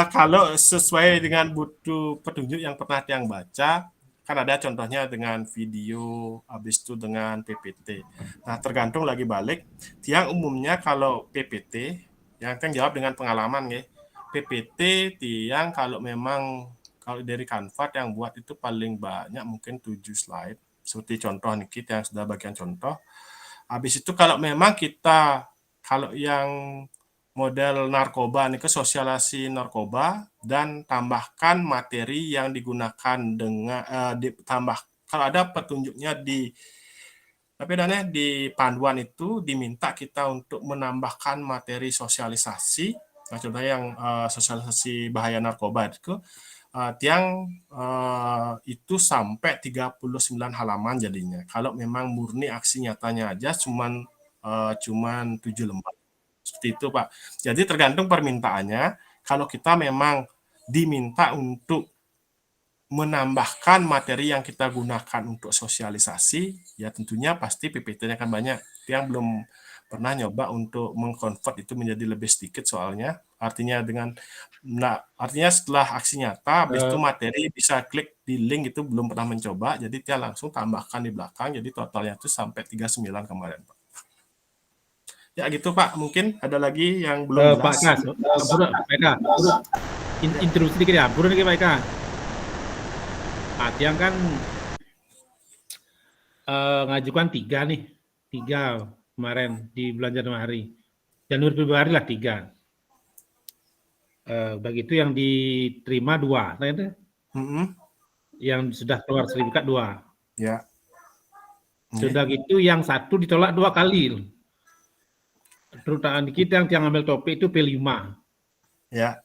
Kalau sesuai dengan butuh petunjuk yang pernah tiang baca, kan ada contohnya dengan video, habis itu dengan PPT. Nah, tergantung lagi balik. Tiang umumnya kalau PPT, yang kan jawab dengan pengalaman ya. PPT tiang kalau memang kalau dari Canva yang buat itu paling banyak mungkin 7 slide. Seperti contoh nih kita yang sudah bagian contoh. Habis itu kalau memang kita, kalau yang model narkoba nih, ke sosialisasi narkoba dan tambahkan materi yang digunakan dengan ditambah, kalau ada petunjuknya di panduan itu diminta kita untuk menambahkan materi sosialisasi. Nah, contohnya yang sosialisasi bahaya narkoba itu itu sampai 39 halaman jadinya. Kalau memang murni aksi nyatanya aja cuman 7 lembar. Seperti itu, Pak. Jadi tergantung permintaannya. Kalau kita memang diminta untuk menambahkan materi yang kita gunakan untuk sosialisasi, ya tentunya pasti PPT-nya akan banyak. Yang belum pernah nyoba untuk mengkonvert itu menjadi lebih sedikit soalnya. Artinya artinya setelah aksi nyata, habis itu materi bisa klik di link itu belum pernah mencoba, jadi dia langsung tambahkan di belakang, jadi totalnya itu sampai 39 kemarin, Pak. Ya gitu Pak, mungkin ada lagi yang belum Pak jelas. Eka, Pak Eka, interupsi dikit ya, Buru nih Pak Eka. Pak Tiang kan ngajukan 3 kemarin di bulan Januari. Januari Februari lah 3. Begitu yang diterima 2, ternyata yang sudah keluar sertifikat 2. Ya. Sudah gitu yang 1 ditolak 2 kali. Terutama kita yang ambil topik itu P5. Ya.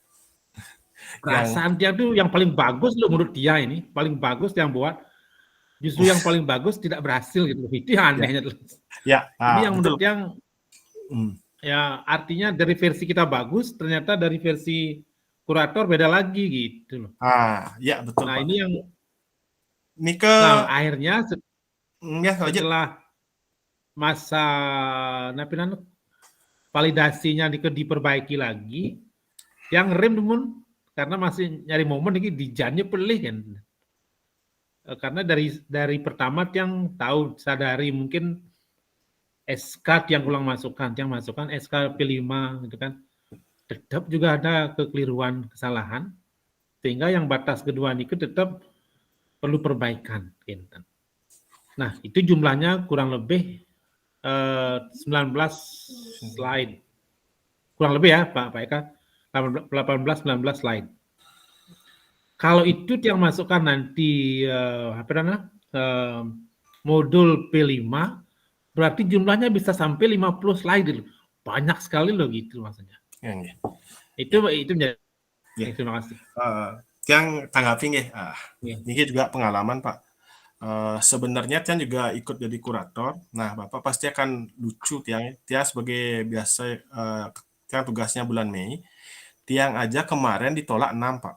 Perasaan dia tuh yang paling bagus loh menurut dia ini, paling bagus yang buat. Justru yang paling bagus tidak berhasil gitu. Itu yang anehnya. Ya. Ini yang betul. menurut yang ya artinya dari versi kita bagus, ternyata dari versi kurator beda lagi gitu loh. Ya betul Nah Pak. ini yang Nah akhirnya ya, setelah masa validasinya diperbaiki lagi, yang rem temen karena masih nyari momen ini dijannya pelih kan. Karena dari pertama yang tahu sadari mungkin SK yang ulang masukkan SK P5 gitu kan, tetap juga ada kekeliruan kesalahan sehingga yang batas kedua ini tetap perlu perbaikan gitu. Nah itu jumlahnya kurang lebih 19 slide kurang lebih ya Pak Eka, 18-19 slide. Kalau itu yang masukkan nanti modul P5 berarti jumlahnya bisa sampai 50 slide. Banyak sekali loh gitu maksudnya. Itu menjadi. Terima kasih. Yang tanggapi nggih. Ini juga pengalaman Pak. Sebenarnya Tiang juga ikut jadi kurator. Nah, Bapak pasti akan lucu Tiang sebagai biasa Tiang tugasnya bulan Mei. Tiang aja kemarin ditolak 6 Pak.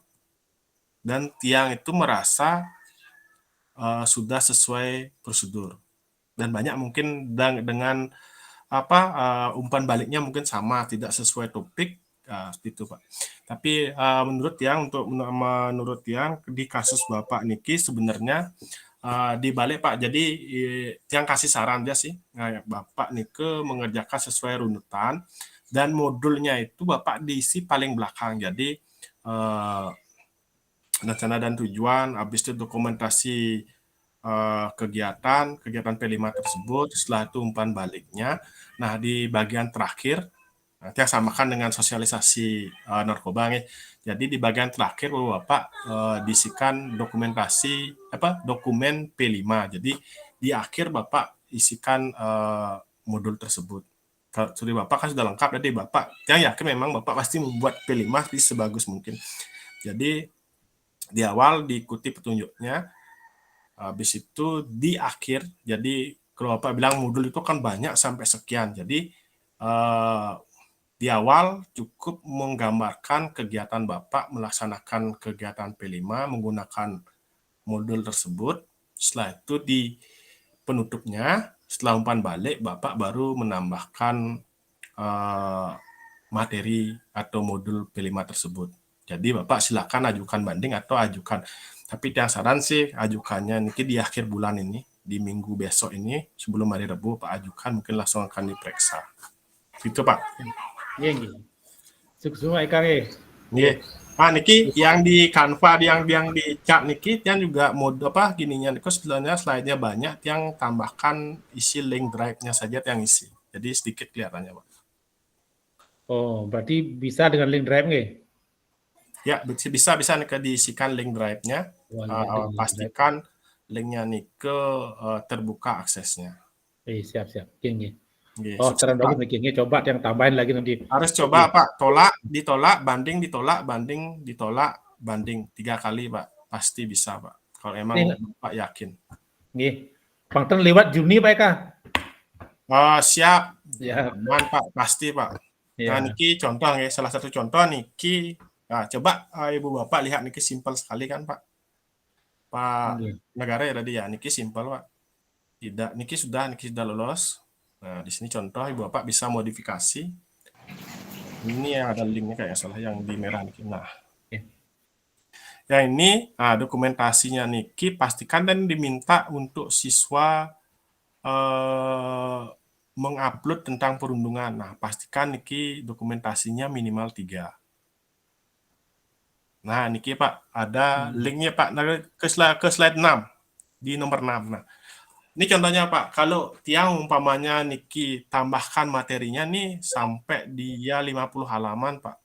Dan Tiang itu merasa sudah sesuai prosedur. Dan banyak mungkin dengan umpan baliknya mungkin sama, tidak sesuai topik, itu Pak. Tapi menurut Tiang di kasus Bapak Niki sebenarnya dibalik Pak. Jadi Tiang kasih saran dia sih, Bapak Nike mengerjakan sesuai runutan dan modulnya itu Bapak diisi paling belakang. Jadi rencana dan tujuan, habis itu dokumentasi kegiatan P5 tersebut, setelah itu umpan baliknya. Nah, di bagian terakhir, nanti samakan dengan sosialisasi narkoba nih. Jadi di bagian terakhir Bapak diisikan dokumentasi dokumen P5. Jadi di akhir Bapak isikan modul tersebut. Kalau Bapak kan sudah lengkap, jadi Bapak yang yakin memang Bapak pasti membuat P5 sebagus mungkin. Jadi di awal diikuti petunjuknya, habis itu di akhir, jadi kalau Bapak bilang modul itu kan banyak sampai sekian, jadi di awal cukup menggambarkan kegiatan Bapak melaksanakan kegiatan P5 menggunakan modul tersebut. Setelah itu di penutupnya, setelah umpan balik, Bapak baru menambahkan materi atau modul P5 tersebut. Jadi Bapak silakan ajukan banding atau ajukan. Tapi yang saran sih ajukannya nanti di akhir bulan ini, di minggu besok ini, sebelum hari Rabu Pak ajukan, mungkin langsung akan diperiksa. Gitu Pak. Iya. Sukses Eka nih. Iya. Pak Niki yang di Canva yang di chat Niki yang juga mode gininya Niko sebenarnya slide-nya banyak, yang tambahkan isi link drive-nya saja yang isi. Jadi sedikit kelihatannya Pak. Oh, berarti bisa dengan link drive nggih? Ya, bisa nih diisikan link drive-nya. Pastikan linknya nih terbuka aksesnya. Siap. Gini. Oh, keren banget nih. Coba yang tambahin lagi nanti. Harus coba Pak, ditolak, banding, ditolak, banding, ditolak, banding 3 kali Pak. Pasti bisa Pak. Kalau emang Pak yakin. Nggih. Pangten lewat Juni Pak Eka. Siap. Ya. Aman Pak, pasti Pak. Ya. Nah, niki contoh ya, salah satu contoh niki. Nah, coba Ibu Bapak lihat niki simpel sekali kan Pak. Pak Negara ya tadi ya, niki simpel Pak. Niki sudah lolos. Nah, di sini contoh Ibu Bapak bisa modifikasi. Ini yang ada linknya kayak salah yang di merah nih. Nah, yang ini dokumentasinya Niki pastikan dan diminta untuk siswa mengupload tentang perundungan. Nah, pastikan Niki dokumentasinya minimal 3. Nah, Niki Pak, ada linknya Pak, ke slide 6, di nomor 6. Nah, ini contohnya Pak, kalau tiang umpamanya Niki tambahkan materinya nih sampai dia 50 halaman Pak,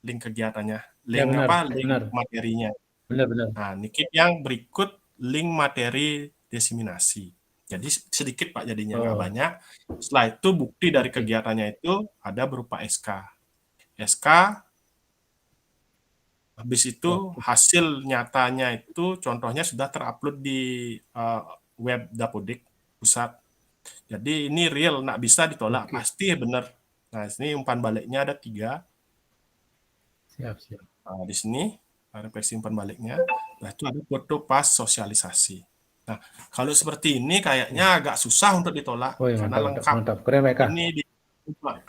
link kegiatannya, link benar, link benar. materinya. Benar-benar. Nah, Niki yang berikut link materi diseminasi. Jadi sedikit Pak jadinya, nggak banyak. Setelah itu bukti dari kegiatannya itu ada berupa SK. SK, habis itu hasil nyatanya itu contohnya sudah terupload di web Dapodik pusat. Jadi ini real, nggak bisa ditolak, pasti benar. Nah, ini umpan baliknya ada 3. Siap. Nah, di sini refleksi umpan baliknya. Nah, itu ada foto pas sosialisasi. Nah, kalau seperti ini kayaknya agak susah untuk ditolak karena lengkap. Mantap. Keren mereka. Ini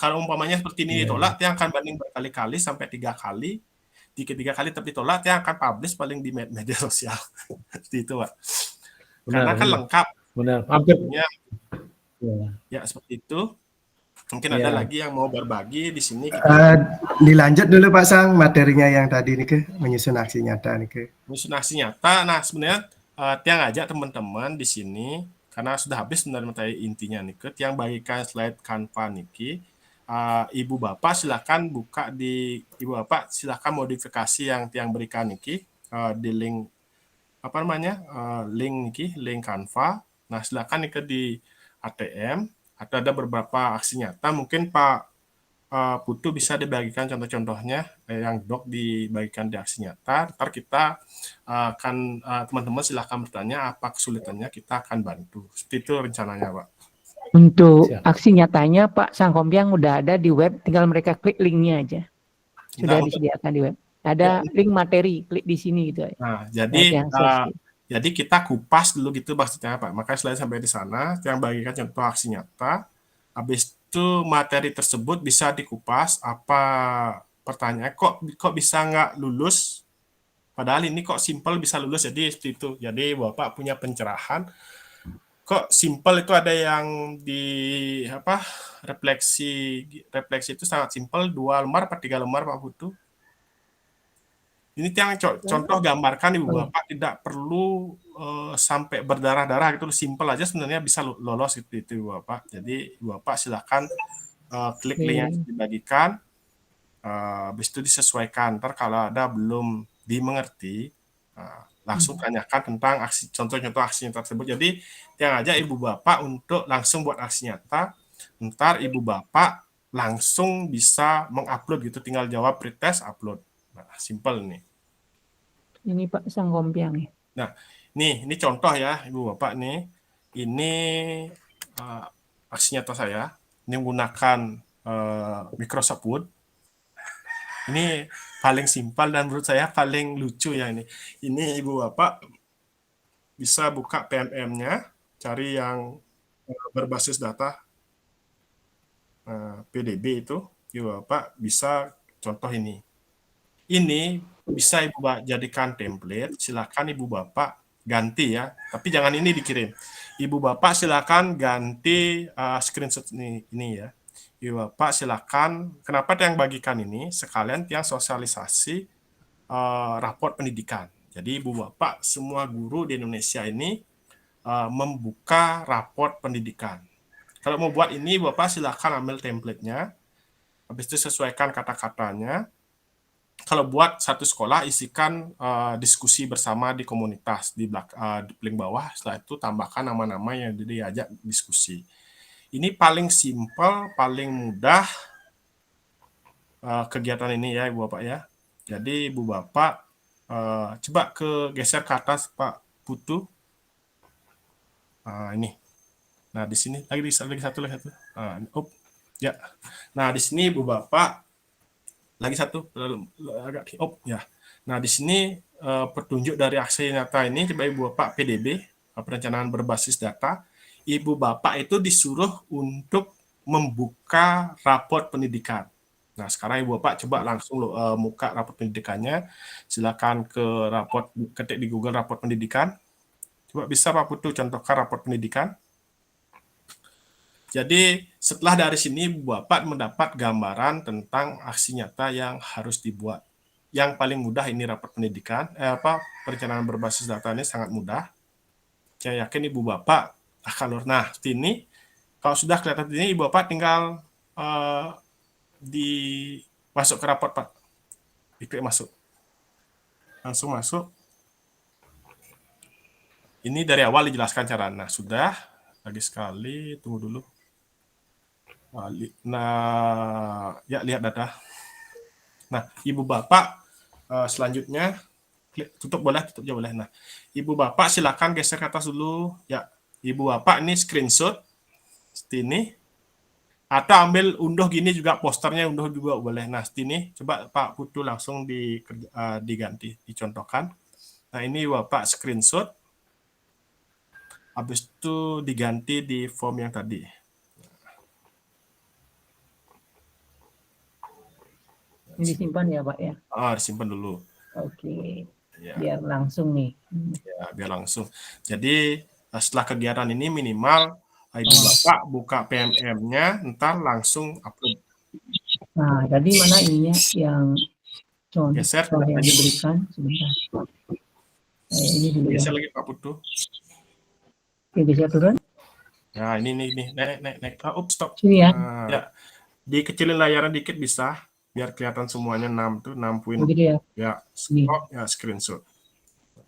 kalau umpamanya seperti ini ditolak, dia akan banding berkali-kali sampai 3 kali. Di ketiga kali tetap ditolak, dia akan publish paling di media sosial. Seperti itu, Pak. Karena kan lengkap. Benar. Hampir. Ya, seperti itu. Mungkin ada lagi yang mau berbagi di sini. Dilanjut dulu Pak Sang materinya yang tadi nih ke menyusun aksi nyata nih ke. Menyusun aksi nyata. Nah, sebenarnya Tiang ajak teman-teman di sini karena sudah habis sebenarnya materi intinya nih ke Tiang bagikan slide Canva niki. Ibu Bapak silakan buka Ibu Bapak silakan modifikasi yang Tiang berikan niki di link link niki, link Canva. Nah, silakan niki di ATM atau ada beberapa aksi nyata. Mungkin Pak Putu bisa dibagikan contoh-contohnya yang doc dibagikan di aksi nyata. Ntar kita akan teman-teman silakan bertanya apa kesulitannya, kita akan bantu. Seperti itu rencananya, Pak. Untuk aksi nyatanya Pak Sangkompiang udah ada di web, tinggal mereka klik linknya aja. Sudah disediakan di web. Ada link materi, klik di sini gitu. Nah, jadi kita kupas dulu gitu maksudnya Pak. Makanya selain sampai di sana, yang bagikan contoh aksi nyata. Habis itu materi tersebut bisa dikupas. Apa pertanyaan? Kok bisa nggak lulus? Padahal ini kok simple bisa lulus. Jadi seperti itu. Jadi Bapak punya pencerahan. Kok simple itu ada yang di refleksi itu sangat simple 2 lembar atau 3 lembar Pak Putu. Ini yang contoh gambarkan Ibu Bapak tidak perlu sampai berdarah-darah gitu, simple aja sebenarnya bisa lolos itu Ibu Bapak. Jadi Ibu Bapak silakan klik link yang dibagikan, habis itu disesuaikan. Ntar kalau ada belum dimengerti, langsung tanyakan tentang contoh-contoh aksi nyata tersebut. Jadi yang aja Ibu Bapak untuk langsung buat aksi nyata, ntar Ibu Bapak langsung bisa mengupload gitu, tinggal jawab pretest upload. Nah, simple nih. Ini Pak Sangkompiang nih. Nah, ini contoh ya Ibu Bapak nih. Ini aksi nyata saya. Ini menggunakan Microsoft Word. Ini paling simpel dan menurut saya paling lucu ya ini. Ini Ibu Bapak bisa buka PMM-nya, cari yang berbasis data PDB itu. Ibu Bapak bisa contoh ini. Ini bisa Ibu Bapak jadikan template, silakan Ibu Bapak ganti ya, tapi jangan ini dikirim. Ibu Bapak silakan ganti screenshot ini ya. Ibu Bapak silakan, kenapa yang bagikan ini, sekalian yang sosialisasi raport pendidikan. Jadi Ibu Bapak semua guru di Indonesia ini membuka raport pendidikan. Kalau mau buat ini, Bapak silakan ambil template-nya, habis itu sesuaikan kata-katanya. Kalau buat satu sekolah, isikan diskusi bersama di komunitas di link bawah. Setelah itu tambahkan nama-nama yang diajak diskusi. Ini paling simpel, paling mudah kegiatan ini ya Ibu Bapak ya. Jadi Ibu Bapak coba geser ke atas Pak Putu. Ini. Nah di sini lagi satu. Ya. Nah di sini Ibu Bapak lagi satu agak ya. Nah di sini petunjuk dari aksi nyata ini coba Ibu Bapak PDB, perencanaan berbasis data. ibu bapak itu disuruh untuk membuka raport pendidikan. Nah, sekarang ibu bapak coba langsung buka raport pendidikannya. Silakan ke ketik di Google raport pendidikan. Coba bisa Pak Putu contohkan raport pendidikan. Jadi setelah dari sini ibu bapak mendapat gambaran tentang aksi nyata yang harus dibuat. Yang paling mudah ini raport pendidikan, perencanaan berbasis data ini sangat mudah. Saya yakin ibu bapak akan nah ini kalau sudah kelihatan ini ibu bapak tinggal masuk ke raport Pak, diklik masuk, langsung masuk. Ini dari awal dijelaskan cara. Nah sudah, lagi sekali, tunggu dulu. Nah ya lihat data. Nah ibu bapak selanjutnya tutup boleh, tutup aja boleh. Nah ibu bapak silakan geser ke atas dulu ya. Ibu bapak ini screenshot seperti ini, atau ambil unduh gini juga, posternya unduh juga boleh. Nah ini coba Pak Putu langsung diganti, dicontohkan. Nah ini bapak screenshot, habis itu diganti di form yang tadi. Ini disimpan ya Pak ya? Disimpan dulu. Oke. Ya. Biar langsung nih. Ya, biar langsung. Jadi setelah kegiatan ini minimal ibu bapak buka PMM-nya, ntar langsung upload. Nah, tadi mana ininya yang contoh Geser, yang diberikan sebentar. Ini dulu ya. Geser lagi Pak Putu. Oke, geser turun. Nah, ini naik. Stop. Sini ya. Nah, ya. Dikecilin layarnya dikit bisa, biar kelihatan semuanya 6 tuh 6 poin. Begitu ya. Ya, stop, ya screenshot.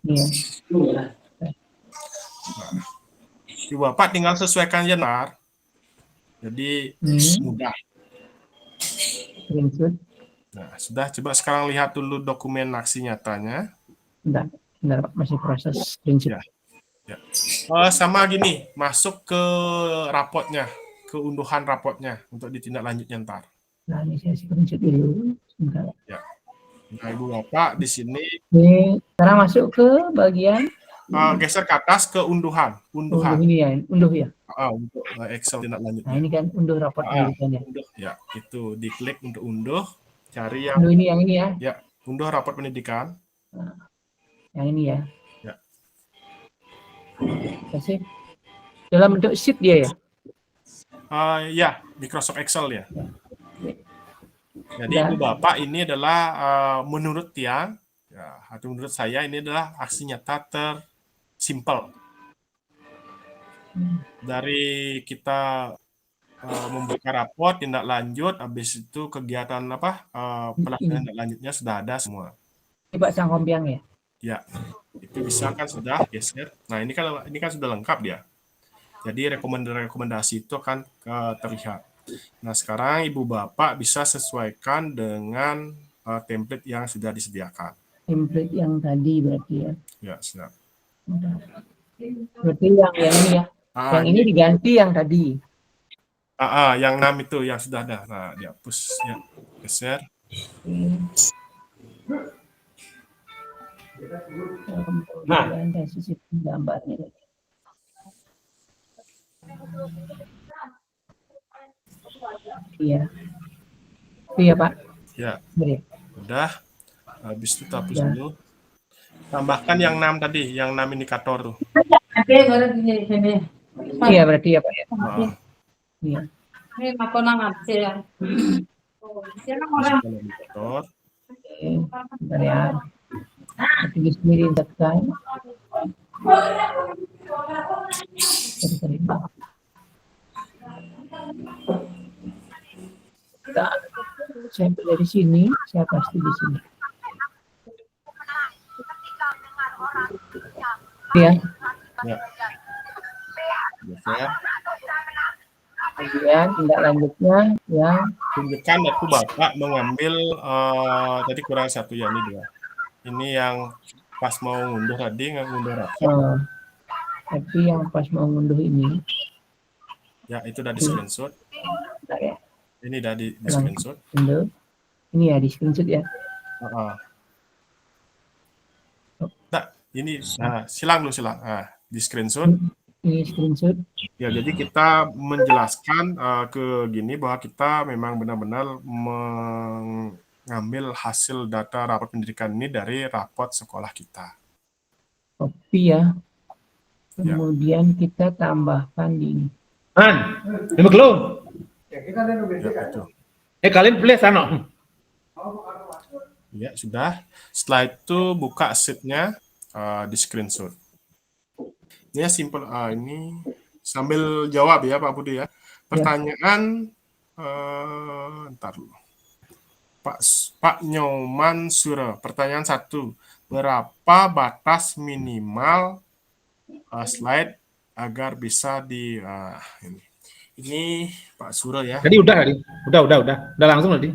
Iya. Nah, ibu bapak tinggal sesuaikan jenar. Jadi mudah. Screenshot. Nah, sudah, coba sekarang lihat dulu dokumen aksi nyatanya. Bentar, Pak, masih proses screenshot. Ya. Sama gini, masuk ke raportnya, ke unduhan raportnya untuk ditindaklanjutnya ntar. Nah, ini saya screenshot dulu. Sebentar. Ya. Nah, ibu bapak di sini. Ini sekarang masuk ke bagian geser ke atas ke unduhan. unduh ini ya, unduh ya. Untuk Excel tindak lanjutnya. Nah, ini kan unduh raport pendidikannya. Ya, itu diklik untuk unduh, cari yang Unduh ini yang ini ya. Ya, unduh raport pendidikan. Nah, yang ini ya. Ya. Kasih. Dalam bentuk sheet dia ya. Ya, Microsoft Excel ya. Jadi ibu bapak ini adalah menurut Tiang, ya, atau menurut saya ini adalah aksi nyata tersimpel dari kita membuka raport, tindak lanjut, habis itu kegiatan pelaksanaan tindak lanjutnya sudah ada semua. Ini Pak Sang Kompiang ya. Ya, itu bisa kan sudah geser. Nah ini kan sudah lengkap dia. Jadi rekomendasi itu akan terlihat. Nah sekarang ibu bapak bisa sesuaikan dengan template yang sudah disediakan. Template yang tadi berarti ya. Ya siap. Berarti yang ini ya. Yang ini diganti yang tadi. Yang 6 itu yang sudah ada. Nah dihapus ya, geser. Nah, dari sisi gambarnya. Iya. Iya, Pak. Ya. Beri. Udah. Habis itu hapus dulu. Tambahkan yang 6 tadi, yang 6 indikator tuh. Iya, berarti ya, Pak ya. Iya. Ini aku nangat sih ya. Indikator. Bentar ya. Tulis sendiri tekan. Saya dari sini, saya pasti di sini. Ya. Ya. Geser. Kemudian tindak lanjutnya yang Tunjukkan aku bapak mengambil tadi kurang satu ya ini dua. Ini yang pas mau ngunduh tadi ngunduh rapor. tapi yang pas mau ngunduh ini. Ya itu udah di screenshot. Bentar ya. Ini udah di screenshot. Ini ya di screenshot ya. Nah, ini silang. Nah, di screenshot. Ini screenshot. Ya, jadi kita menjelaskan ke gini bahwa kita memang benar-benar mengambil hasil data rapor pendidikan ini dari raport sekolah kita. Copy ya. Ya. Kemudian kita tambahkan di ini. Man, lima kilo. Ya, itu. Kalian please ano. Ya, sudah. Setelah itu buka sheet-nya di screenshot. Ini ya simple. Ini sambil jawab ya Pak Budi ya. Pertanyaan, ntar dulu. Pak Nyoman Sura, pertanyaan 1. Berapa batas minimal slide agar bisa di ini Pak Sura ya. Tadi udah tadi. Udah langsung tadi.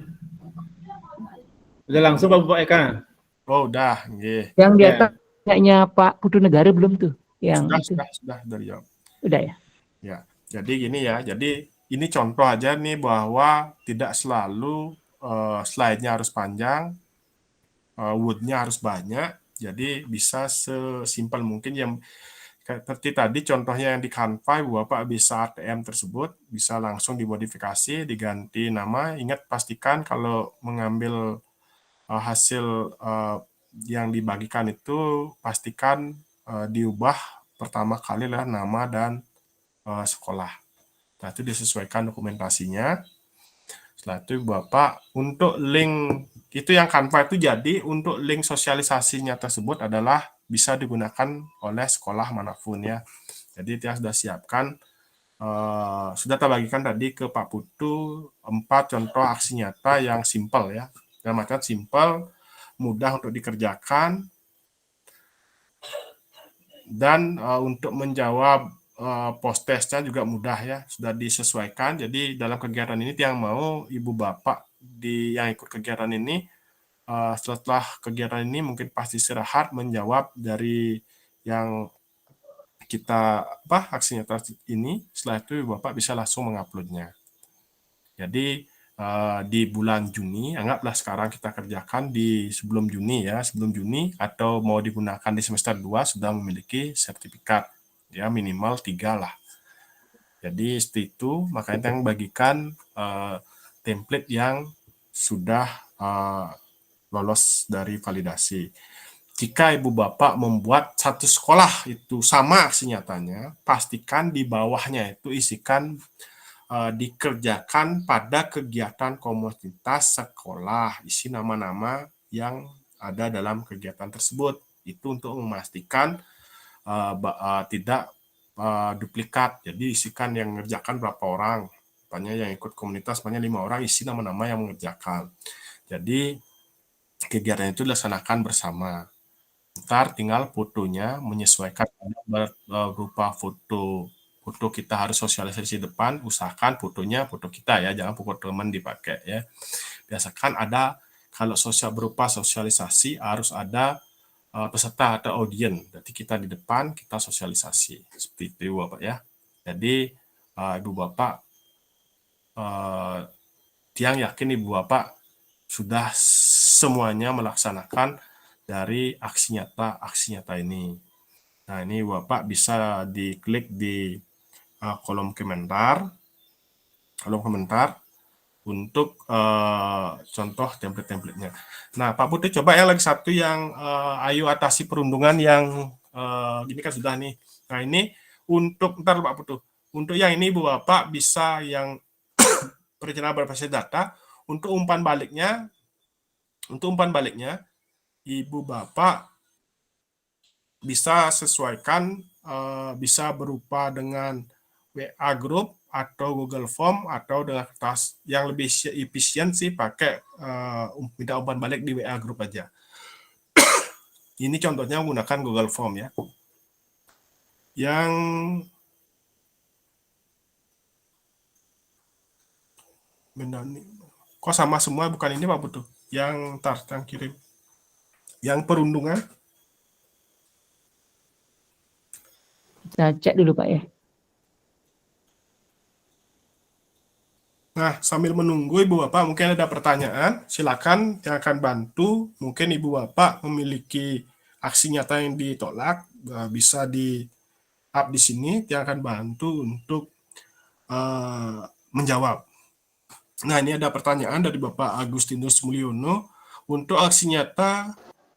Udah langsung Pak Eka. Oh, udah, nggih. Yang di atas kayaknya Pak Putu Negara belum tuh? Yang Sudah dari jawab. Udah ya? Ya, jadi gini ya. Jadi ini contoh aja nih bahwa tidak selalu slide-nya harus panjang, word-nya harus banyak. Jadi bisa sesimpel mungkin yang seperti tadi contohnya yang di Canva, Bapak bisa ATM tersebut bisa langsung dimodifikasi, diganti nama. Ingat pastikan kalau mengambil hasil yang dibagikan itu pastikan diubah pertama kali lah nama dan sekolah. Nah, itu disesuaikan dokumentasinya. Setelah itu Bapak untuk link itu yang Canva itu jadi untuk link sosialisasinya tersebut adalah bisa digunakan oleh sekolah manapun ya. Jadi dia sudah siapkan sudah terbagikan tadi ke Pak Putu 4 contoh aksi nyata yang simpel ya. Dalam artian simpel, mudah untuk dikerjakan, dan untuk menjawab post-testnya juga mudah ya, sudah disesuaikan. Jadi dalam kegiatan ini yang mau Ibu Bapak yang ikut kegiatan ini, setelah kegiatan ini mungkin pasti istirahat menjawab dari yang kita aksi nyata ini. Setelah itu Bapak bisa langsung menguploadnya. Jadi di bulan Juni, anggaplah sekarang kita kerjakan di sebelum Juni ya, sebelum Juni atau mau digunakan di semester 2 sudah memiliki sertifikat ya, minimal 3 lah. Jadi seperti itu, makanya yang bagikan template yang sudah lolos dari validasi. Jika Ibu Bapak membuat satu sekolah itu sama aksi nyatanya, pastikan di bawahnya itu isikan dikerjakan pada kegiatan komunitas sekolah, isi nama-nama yang ada dalam kegiatan tersebut. Itu untuk memastikan tidak duplikat. Jadi isikan yang mengerjakan berapa orang, misalnya yang ikut komunitas banyak 5 orang, isi nama-nama yang mengerjakan. Jadi kegiatan itu dilaksanakan bersama. Ntar tinggal fotonya menyesuaikan berupa foto kita harus sosialisasi depan, usahakan fotonya foto kita ya, jangan foto teman dipakai ya. Biasakan ada kalau berupa sosialisasi harus ada peserta atau audiens. Jadi kita di depan kita sosialisasi seperti itu Bapak ya. Jadi Ibu Bapak Tiang yakin Ibu Bapak sudah semuanya melaksanakan dari aksi nyata ini. Nah, ini Bapak bisa diklik di kolom komentar untuk contoh template-templatenya. Nah, Pak Putri coba yang lagi satu yang ayo atasi perundungan yang ini kan sudah nih. Nah, ini untuk ntar Pak Putri. Untuk yang ini Ibu Bapak bisa yang perencanaan berbasis data untuk umpan baliknya Ibu Bapak bisa sesuaikan bisa berupa dengan WA Group atau Google Form atau dengan kertas. Yang lebih efisien sih pakai minta umpan balik di WA Group aja. Ini contohnya menggunakan Google Form ya. Yang kok sama semua bukan ini Pak Putu? Yang yang kirim. Yang perundungan. Kita cek dulu Pak ya. Nah, sambil menunggu Ibu Bapak mungkin ada pertanyaan, silakan yang akan bantu. Mungkin Ibu Bapak memiliki aksi nyata yang ditolak, bisa up di sini, Tiang akan bantu untuk menjawab. Nah, ini ada pertanyaan dari Bapak Agustinus Mulyono. Untuk aksi nyata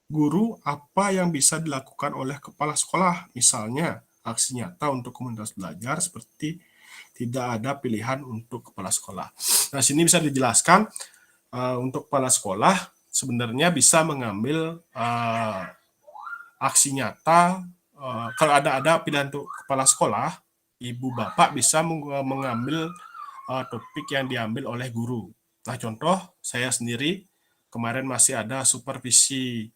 guru, apa yang bisa dilakukan oleh kepala sekolah? Misalnya, aksi nyata untuk komunitas belajar seperti tidak ada pilihan untuk kepala sekolah. Nah, sini bisa dijelaskan untuk kepala sekolah sebenarnya bisa mengambil aksi nyata. Kalau ada pilihan untuk kepala sekolah, ibu bapak bisa mengambil topik yang diambil oleh guru. Nah, contoh saya sendiri kemarin masih ada supervisi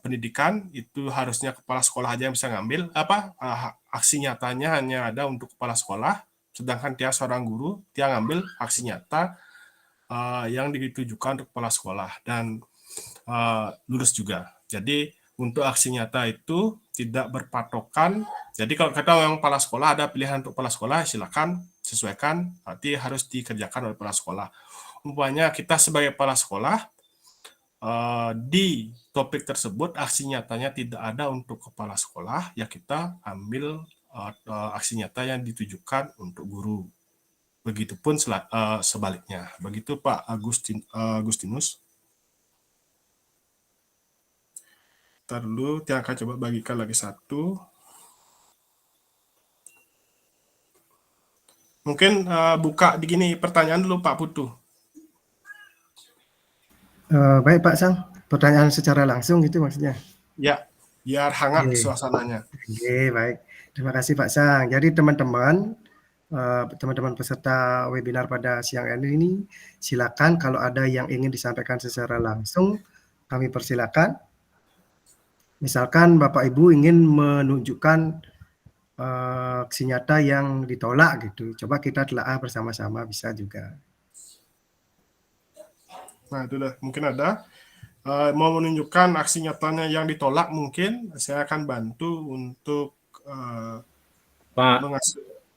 pendidikan, itu harusnya kepala sekolah aja yang bisa ngambil aksi nyatanya hanya ada untuk kepala sekolah, sedangkan dia seorang guru, dia ngambil aksi nyata yang ditujukan untuk kepala sekolah dan lulus juga. Jadi untuk aksi nyata itu tidak berpatokan. Jadi kalau kata yang kepala sekolah ada pilihan untuk kepala sekolah, silakan sesuaikan, berarti harus dikerjakan oleh kepala sekolah. Umpamanya kita sebagai kepala sekolah di topik tersebut aksi nyatanya tidak ada untuk kepala sekolah, ya kita ambil aksi nyata yang ditujukan untuk guru. Begitupun sebaliknya. Begitu Pak Agustinus. Ntar dulu, Tiang akan coba bagikan lagi satu. Mungkin buka di gini pertanyaan dulu Pak Putu. Baik Pak Sang, pertanyaan secara langsung gitu maksudnya. Ya, biar hangat suasananya. Oke, baik. Terima kasih Pak Sang. Jadi teman-teman peserta webinar pada siang ini, silakan kalau ada yang ingin disampaikan secara langsung, kami persilakan. Misalkan Bapak Ibu ingin menunjukkan aksi nyata yang ditolak gitu, coba kita telaah bersama-sama, bisa juga. Nah, itu dah. Mungkin ada mau menunjukkan aksi nyatanya yang ditolak, mungkin saya akan bantu untuk Pak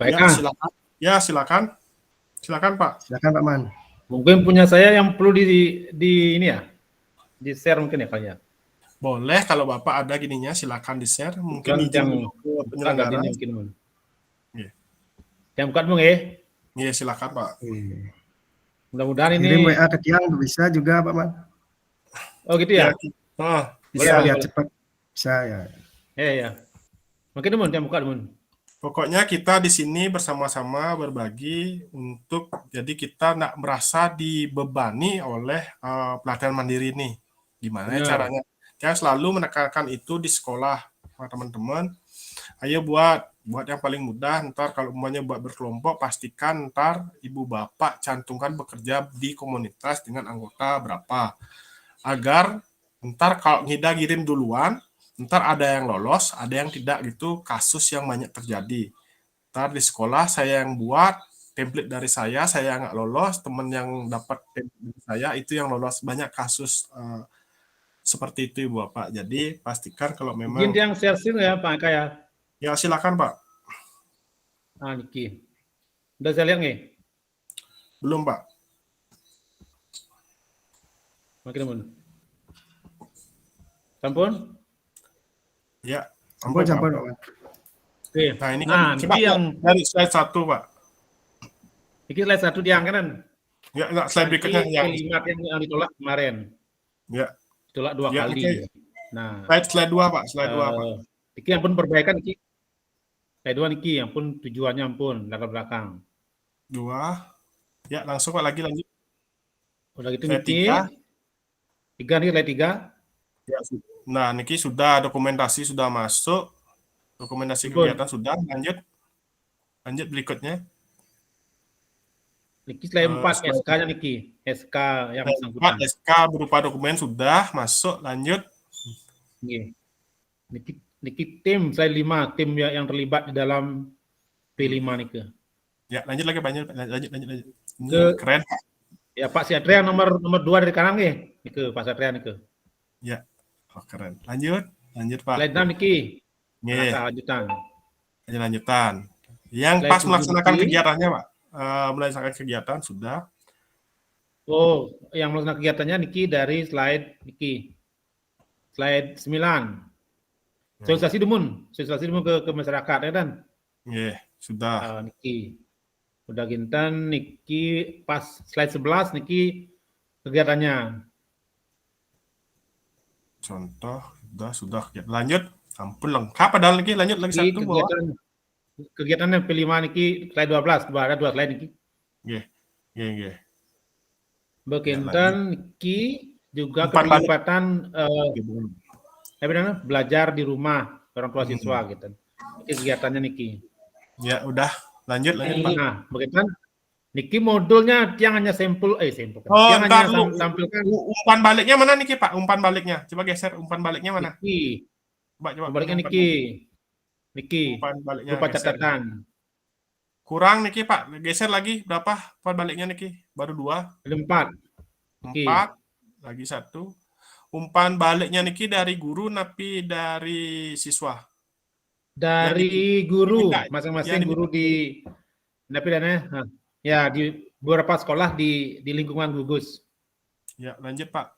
ya, silakan. Ya, silakan Pak. Silakan Pak Man. Mungkin punya saya yang perlu di ini ya, di share mungkin ya kali ya. Boleh, kalau Bapak ada gininya silakan di-share. Mungkin izin ke penyelenggara. Yeah. Yang bukan Bung ya? Iya, silakan Pak. Mudah-mudahan ini. Kirim WA ke Tiang bisa juga Pak Man. Oh gitu ya? Bisa biar cepat. Bisa ya. Ya. Mungkin Mun, yang buka Mun. Pokoknya kita di sini bersama-sama berbagi untuk jadi kita nggak merasa dibebani oleh pelatihan mandiri ini. Gimana caranya? Saya selalu menekankan itu di sekolah, teman-teman. Ayo buat yang paling mudah. Ntar kalau umpamanya buat berkelompok, pastikan ntar ibu bapak cantumkan bekerja di komunitas dengan anggota berapa. Agar ntar kalau kita kirim duluan, ntar ada yang lolos, ada yang tidak gitu, kasus yang banyak terjadi. Ntar di sekolah saya yang buat template dari saya nggak lolos, teman yang dapat template dari saya itu yang lolos, banyak kasus seperti itu Ibu Bapak. Jadi pastikan kalau memang. Mungkin yang share screen ya Pak Eka ya. Ya silakan Pak. Nah Niki. Udah saya lihat nih? Belum Pak. Makin Mun. Sampun? Ya. Sampun. Oke. Nah ini coba yang dari slide 1 Pak. Ini slide 1 yang kanan. Ya, enggak, slide berikutnya yang kalimat yang ditolak kemarin. Ya. Ditolak 2 kali. Okay. Nah, slide 2 Pak, slide 2 Pak. Iki yang pun perbaikan iki. Slide 2 niki yang pun tujuannya ampun latar belakang. 2. Ya, langsung Pak lagi lanjut. Udah gitu niki. 3 nih slide 3. Ya, nah, niki sudah dokumentasi sudah masuk. Dokumentasi kegiatan sudah, lanjut berikutnya. Niki slide 4 SK-nya niki. SK yang bersangkutan. SK berupa dokumen sudah masuk, lanjut. Niki tim slide 5, tim yang terlibat di dalam P5 niki. Ya, lanjut lagi lanjut. Keren Pak. Ya Pak Satria nomor 2 dari kanan nih. Niki Pak Satria niki. Ya. Oh, keren. Lanjut Pak. Slide 6 niki. Lanjutan. Yang slide pas melaksanakan kegiatannya Pak. Melaksanakan kegiatan sudah. Oh, yang melaksanakan kegiatannya niki dari slide niki. Slide 9. Sosialisasi Dumun, ke masyarakat ya kan? Nggih, sudah. Niki. Udah ginten niki pas slide 11 niki kegiatannya. Contoh sudah. Ya, lanjut. Ampun lengkap padahal niki lanjut lagi Niki satu bawah. kegiatannya P5 niki slide 12, ada 2 slide niki. Nggih. Nggih. Bekinten niki juga Umpan balik. keterlibatan belajar di rumah orang tua siswa gitu. Niki kegiatannya niki. Ya, udah. Lanjut Pak. Nah, begitu niki modulnya yang hanya sampel. Oh, Yang ntar hanya lu. tampilkan Umpan baliknya mana niki Pak? Umpan baliknya. Coba geser umpan baliknya mana? niki. Coba. Baliknya umpan niki. Umpan baliknya Lupa geser. catatan. Kurang niki Pak. Geser lagi berapa umpan baliknya niki? Baru 2. 4. 4. Lagi 1. Umpan baliknya niki dari guru napi dari siswa. Dari guru, diminta. masing-masing Yang guru di ya di beberapa sekolah di lingkungan gugus. Ya, lanjut Pak.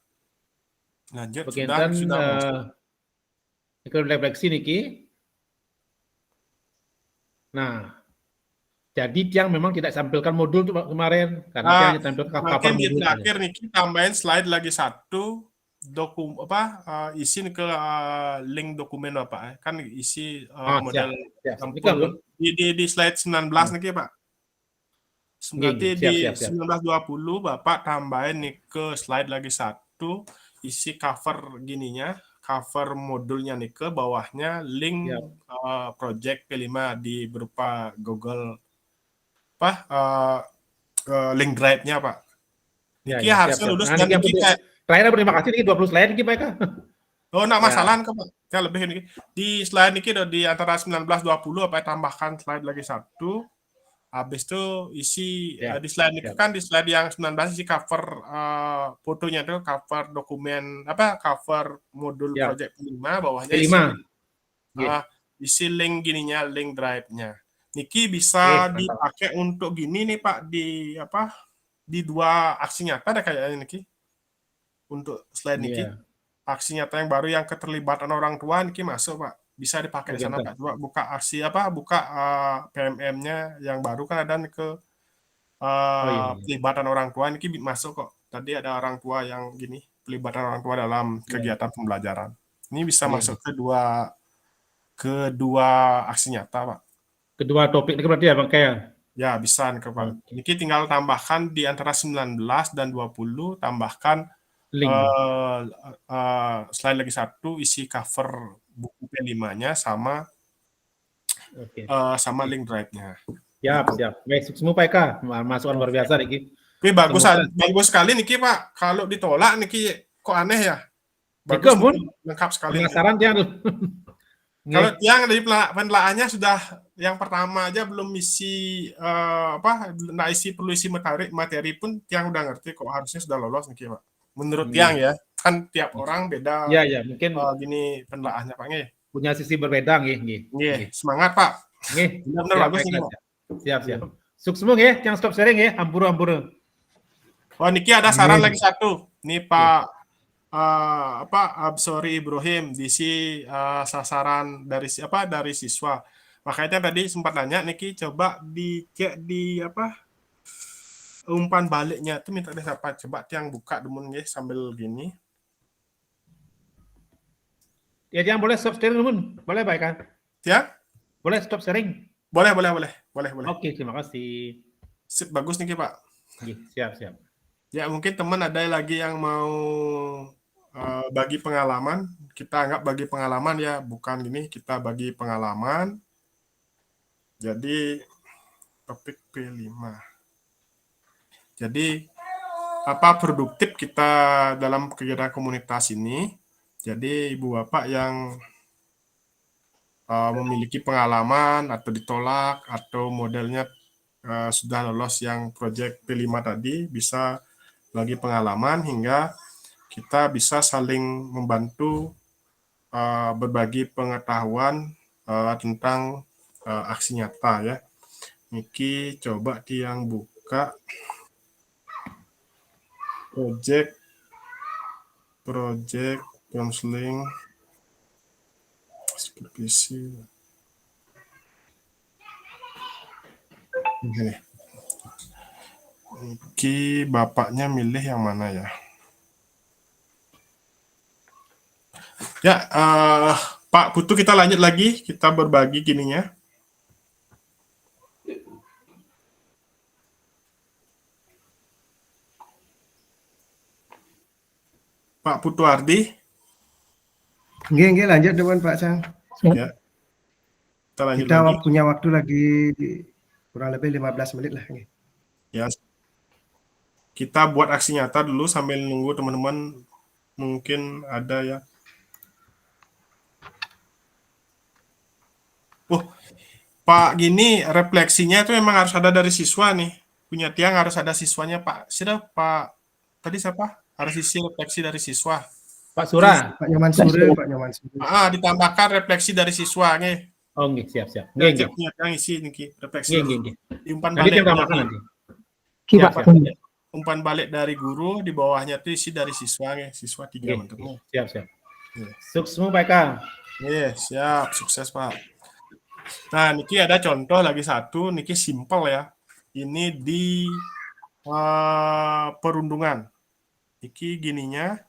Lanjut Beginten sudah. refleksi niki. Nah, jadi yang memang tidak sampilkan modul tuh kemarin karena dia hanya tampilkan cover Mungkin di modul. terakhir niki tambahin slide lagi 1 isi ke link dokumen Bapak kan isi model siap. sampul di slide 19 niki Pak. Berarti di 1920 Bapak tambahin nih ke slide lagi 1 isi cover gininya, cover modulnya nih ke bawahnya link project P5 di berupa Google link drive-nya Pak. Niki harusnya lulus dan niki kayak terakhir berterima kasih niki 20 slide niki Pak. Oh, enggak masalah kan Pak. Ya lebih niki. Di slide niki di antara 19 20 apa tambahkan slide lagi 1. Habis itu isi di slide niki kan di slide yang 19 isi cover fotonya itu cover dokumen cover modul project 5 bawahnya isi link gininya link drive-nya. Niki bisa dipakai untuk gini nih Pak di 2 aksi nyata ada kayaknya niki. Untuk slide niki aksi nyata yang baru yang keterlibatan orang tua niki masuk Pak. Bisa dipakai di sana Pak. Coba buka aksi buka PMM-nya yang baru kan ada ke pelibatan orang tua niki masuk kok. Tadi ada orang tua yang gini, pelibatan orang tua dalam kegiatan pembelajaran. Ini bisa masuk ke dua aksi nyata Pak. Kedua topik ini berarti ya Bang Kaya? Ya, bisa nih Pak. Niki tinggal tambahkan di antara 19 dan 20 tambahkan slide lagi 1 isi cover buku P5-nya sama sama link drive-nya. Siap. Baik, semua Pak Eka. Masukan luar biasa niki. Tapi bagus sekali niki Pak. Kalau ditolak niki kok aneh ya. Bagus lengkap sekali. Penasaran dia. Kalau yang dari penelaannya sudah yang pertama aja belum isi perlu isi materi pun yang udah ngerti kok harusnya sudah lolos nih Pak. Menurut yang ya kan tiap orang beda. Iya mungkin gini penelaannya Pak nggih. Punya sisi berbeda nggih. Semangat Pak. Nggih. Benar bagus nih Pak. Siap. Sukses semua nggih, yang stop sharing nggih, ampura. Oh niki ada saran lagi 1. Nih Pak Absori Ibrahim diisi sasaran dari siswa. Makanya tadi sempat nanya niki coba dicek di umpan baliknya itu minta siapa coba yang buka demun ya sambil gini. Ya yang boleh stop sharing demun. Boleh Pak kan? Ya? Boleh stop sharing? Boleh. Oke, terima kasih. Sip, bagus nih Pak. Siap. Ya mungkin teman ada lagi yang mau bagi pengalaman, kita anggap bagi pengalaman ya, bukan gini, kita bagi pengalaman. Jadi topik P5. Jadi apa produktif kita dalam kegiatan komunitas ini? Jadi Ibu Bapak yang memiliki pengalaman atau ditolak atau modelnya sudah lolos yang project P5 tadi bisa bagi pengalaman hingga kita bisa saling membantu berbagi pengetahuan tentang aksi nyata ya. Niki coba yang buka project counseling PC. Ini. Niki bapaknya milih yang mana ya? Ya, Pak Putu, kita lanjut lagi. Kita berbagi gininya. Pak Putu Ardi. Nggih, lanjut dewan Pak Sang. Ya. Kita lanjut Kita lagi. punya waktu lagi kurang lebih 15 menit lah. Nggih. Ya. Kita buat aksi nyata dulu sambil nunggu teman-teman, mungkin ada ya. Pak, gini refleksinya itu memang harus ada dari siswa nih. Punya tiang harus ada siswanya, Pak. Sudah, Pak. Tadi siapa? Harus isi refleksi dari siswa. Pak Surah. Pak Nyoman Sure, Pak Nyoman Sure. Ditambahkan refleksi dari siswa nih. Oh, nggih, siap. Nggih. Punya tiang isi nih refleksi. Nggih. Diumpan Nanti balik. kita tambahkan nanti. Siap, Siap. Umpan balik dari guru, di bawahnya itu isi dari siswa nih. Siswa 3 bentuk. Siap. Iya. Sukses Pak Eka. Yes, siap. Sukses, Pak. Nah, niki ada contoh lagi satu, niki simple ya. Ini di perundungan. Niki gininya,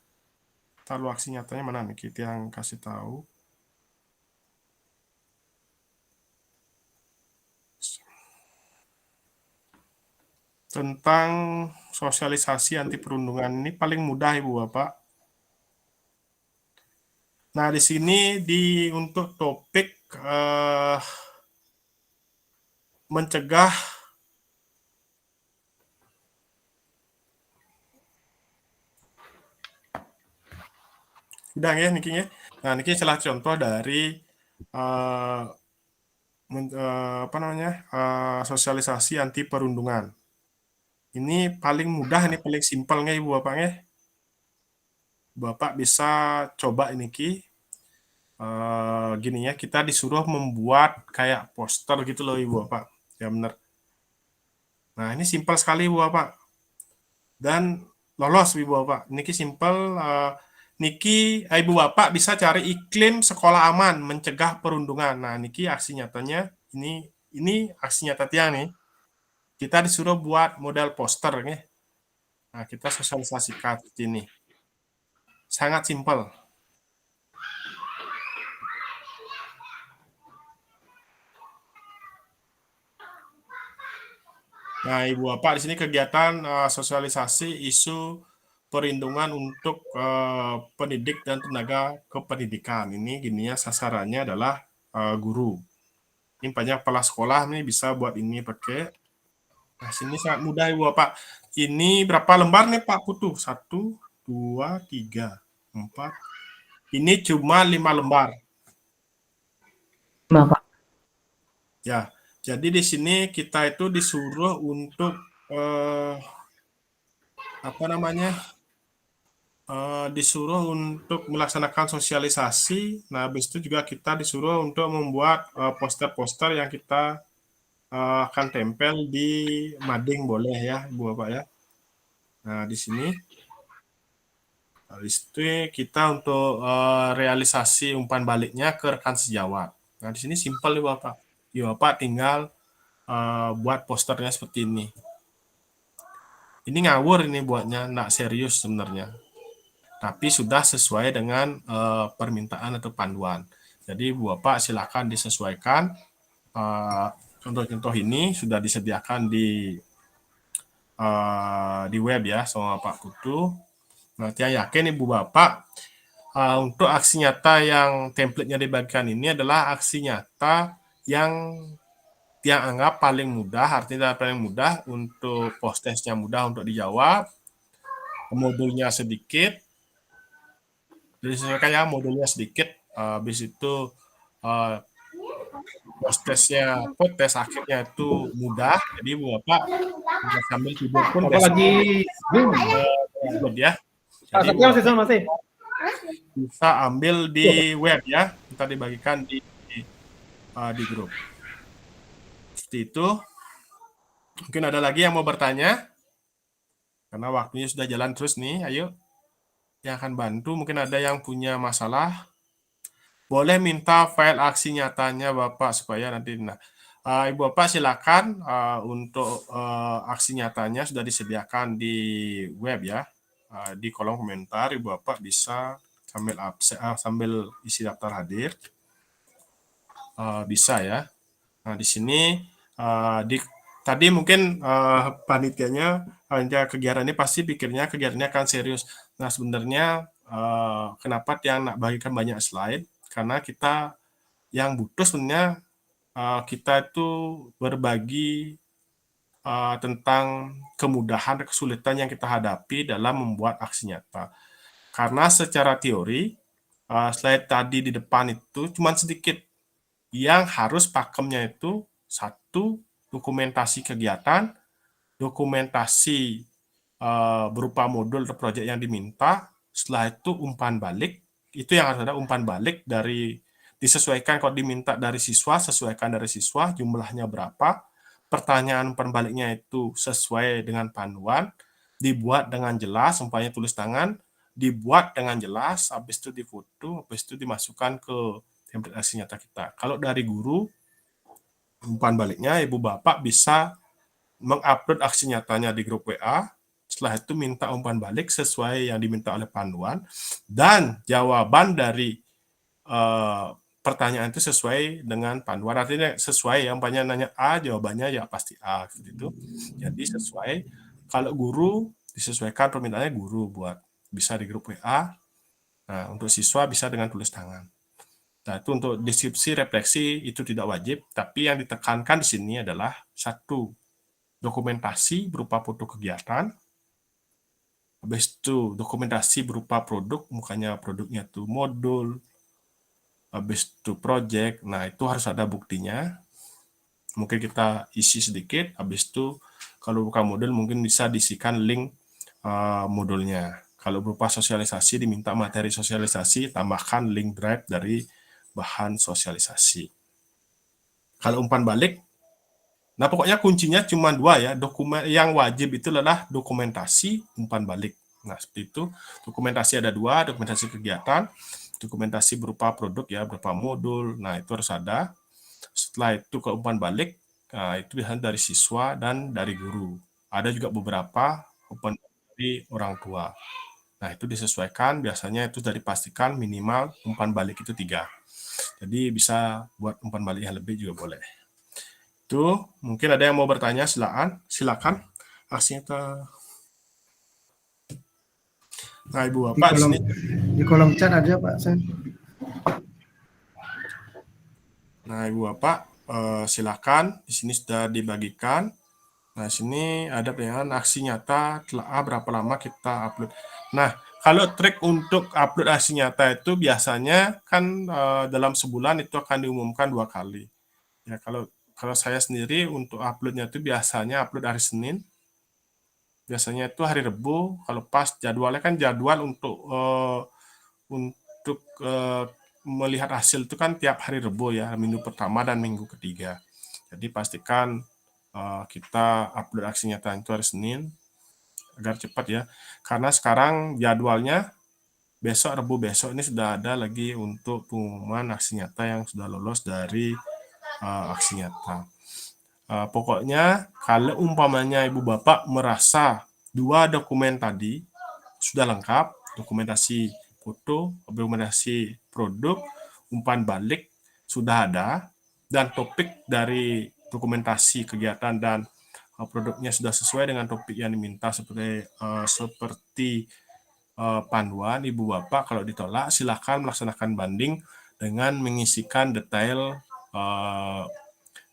taruh aksi nyatanya mana niki yang kasih tahu. Tentang sosialisasi anti perundungan ini paling mudah Ibu Bapak. Nah, di sini untuk topik mencegah udah ya niki ya. Nah, niki salah contoh dari sosialisasi anti perundungan. Ini paling mudah, ini paling simpelnya Ibu Bapaknya. Bapak bisa coba ini gini ya, kita disuruh membuat kayak poster gitu loh Ibu Bapak. Ya benar. Nah, ini simpel sekali Ibu Bapak. Dan lolos Ibu Bapak. Niki simpel. Niki Ibu Bapak bisa cari iklim sekolah aman mencegah perundungan. Nah, niki aksi nyatanya. Ini aksi nyata tiang nih. Kita disuruh buat model poster nih. Nah, kita sosialisasikan ini. Sangat simpel. Nah, Ibu Bapak di sini kegiatan sosialisasi isu perlindungan untuk pendidik dan tenaga kependidikan. Ini gininya sasarannya adalah guru. Ini banyak kepala sekolah nih bisa buat ini pakai. Nah, sini sangat mudah Ibu Bapak. Ini berapa lembar nih Pak Putu? 1, 2, 3, 4. Ini cuma 5 lembar. Ya, jadi di sini kita itu disuruh untuk disuruh untuk melaksanakan sosialisasi. Nah, habis itu juga kita disuruh untuk membuat poster-poster yang kita akan tempel di mading boleh ya, Ibu Bapak ya. Nah, di sini habis itu kita untuk realisasi umpan baliknya ke rekan sejawat. Nah, di sini simpel Ibu Bapak. Ibu Bapak tinggal buat posternya seperti ini. Ini ngawur ini buatnya, nggak serius sebenarnya. Tapi sudah sesuai dengan permintaan atau panduan. Jadi Ibu Bapak silakan disesuaikan. Contoh-contoh ini sudah disediakan di web ya sama Pak Putu. Nah, saya yakin Ibu Bapak untuk aksi nyata yang template-nya dibagikan ini adalah aksi nyata yang anggap paling mudah, artinya paling mudah untuk post testnya mudah untuk dijawab, modulnya sedikit, disesuaikan ya modulnya sedikit, habis itu post testnya, tes akhirnya itu mudah, jadi Ibu Bapak sambil tidur pun Apalagi ya. Pak Satya masih bisa ambil di web ya, kita dibagikan di grup. Seperti itu. Mungkin ada lagi yang mau bertanya? Karena waktunya sudah jalan terus nih, ayo. Yang akan bantu, mungkin ada yang punya masalah. boleh minta file aksi nyatanya Bapak supaya nanti. Nah, Ibu Bapak silakan untuk aksi nyatanya sudah disediakan di web ya. Di kolom komentar Ibu Bapak bisa sambil isi daftar hadir. Bisa ya. Nah, di sini tadi mungkin panitianya hanya kegiatan ini pasti pikirnya kegiatannya akan serius. Nah, sebenarnya kenapa yang nak bagikan banyak slide? Karena kita yang butuh sebenarnya kita itu berbagi tentang kemudahan dan kesulitan yang kita hadapi dalam membuat aksi nyata. Karena secara teori, slide tadi di depan itu cuma sedikit. Yang harus pakemnya itu satu, dokumentasi kegiatan, dokumentasi berupa modul atau proyek yang diminta, setelah itu umpan balik, itu yang harus ada umpan balik disesuaikan kalau diminta dari siswa, sesuaikan dari siswa, jumlahnya berapa, pertanyaan umpan baliknya itu sesuai dengan panduan, dibuat dengan jelas, umpamanya tulis tangan, dibuat dengan jelas, habis itu difoto, habis itu dimasukkan ke template aksi nyata kita. Kalau dari guru, umpan baliknya Ibu Bapak bisa mengupload aksi nyatanya di grup WA, setelah itu minta umpan balik sesuai yang diminta oleh panduan, dan jawaban dari pertanyaan itu sesuai dengan panduan. Artinya sesuai, yang banyak nanya A, jawabannya ya pasti A. Gitu. Jadi sesuai, kalau guru disesuaikan permintaannya guru buat bisa di grup WA. Nah, untuk siswa bisa dengan tulis tangan. Nah, itu untuk deskripsi refleksi itu tidak wajib, tapi yang ditekankan di sini adalah satu, dokumentasi berupa foto kegiatan, habis itu dokumentasi berupa produk, mukanya produknya itu modul, habis itu project, nah itu harus ada buktinya. Mungkin kita isi sedikit, habis itu kalau bukan modul mungkin bisa diisikan link modulnya. Kalau berupa sosialisasi diminta materi sosialisasi, tambahkan link drive dari bahan sosialisasi. Kalau umpan balik, nah pokoknya kuncinya cuma dua ya, dokumen yang wajib itu adalah dokumentasi umpan balik. Nah seperti itu, dokumentasi ada dua, dokumentasi kegiatan, dokumentasi berupa produk ya, berupa modul, nah itu harus ada. Setelah itu ke umpan balik, nah, itu biasanya dari siswa dan dari guru. Ada juga beberapa umpan dari orang tua. Nah itu disesuaikan, biasanya itu sudah dipastikan minimal umpan balik itu 3. Jadi bisa buat umpan balik yang lebih juga boleh. Itu mungkin ada yang mau bertanya, silakan. Aksinya Nah, Ibu Bapak di kolom chat ada Pak Sen. Nah, Ibu Bapak silakan. Di sini sudah dibagikan. Nah, sini ada pertanyaan aksi nyata telah berapa lama kita upload. Nah, kalau trik untuk upload aksi nyata itu biasanya kan dalam sebulan itu akan diumumkan 2 kali. Ya, kalau saya sendiri untuk uploadnya itu biasanya upload hari Senin. Biasanya itu hari Rebu, kalau pas jadwalnya kan jadwal untuk melihat hasil itu kan tiap hari Rebu ya, minggu pertama dan minggu ketiga. Jadi pastikan kita upload aksi nyata itu hari Senin agar cepat ya. Karena sekarang jadwalnya besok Rebu besok ini sudah ada lagi untuk pengumuman aksi nyata yang sudah lolos dari aksi nyata. Pokoknya kalau umpamanya Ibu Bapak merasa 2 dokumen tadi sudah lengkap, dokumentasi foto, dokumentasi produk, umpan balik sudah ada, dan topik dari dokumentasi kegiatan dan produknya sudah sesuai dengan topik yang diminta seperti panduan, Ibu Bapak kalau ditolak silakan melaksanakan banding dengan mengisikan detail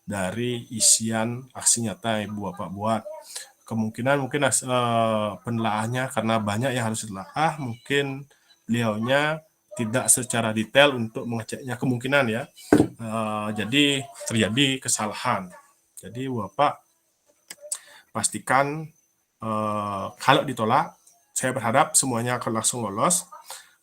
dari isian aksi nyata yang Ibu Bapak buat. Kemungkinan mungkin penelaahnya karena banyak yang harus ditelaah, mungkin beliaunya tidak secara detail untuk mengeceknya, kemungkinan ya. Jadi terjadi kesalahan. Jadi Bapak pastikan kalau ditolak, saya berharap semuanya akan langsung lolos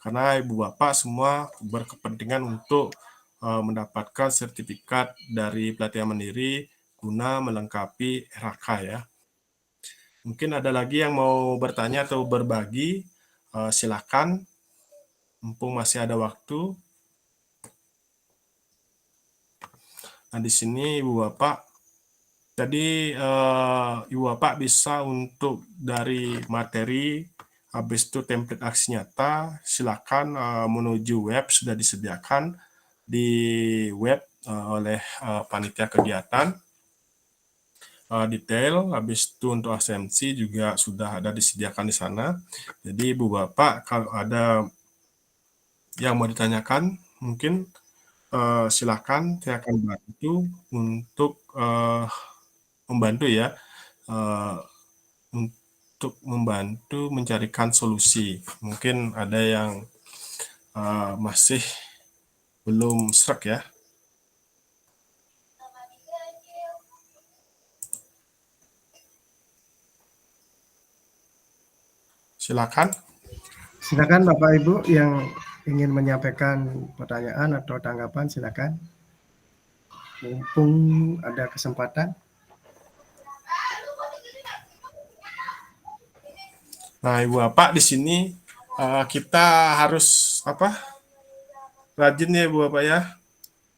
karena Ibu Bapak semua berkepentingan untuk mendapatkan sertifikat dari pelatihan mandiri guna melengkapi RHK ya. Mungkin ada lagi yang mau bertanya atau berbagi, silakan, mumpung masih ada waktu. Nah, di sini Ibu Bapak, jadi Ibu Bapak bisa untuk dari materi, habis itu template aksi nyata, silakan menuju web, sudah disediakan di web oleh panitia kegiatan. Detail, habis itu untuk ASMC juga sudah ada disediakan di sana. Jadi Ibu Bapak kalau ada yang mau ditanyakan, mungkin silakan, saya akan bantu untuk membantu ya, untuk membantu mencarikan solusi. Mungkin ada yang masih belum serak ya. Silakan. Silakan Bapak Ibu yang ingin menyampaikan pertanyaan atau tanggapan, silakan. Mumpung ada kesempatan. Nah, Ibu Bapak di sini kita harus rajin ya Ibu Bapak ya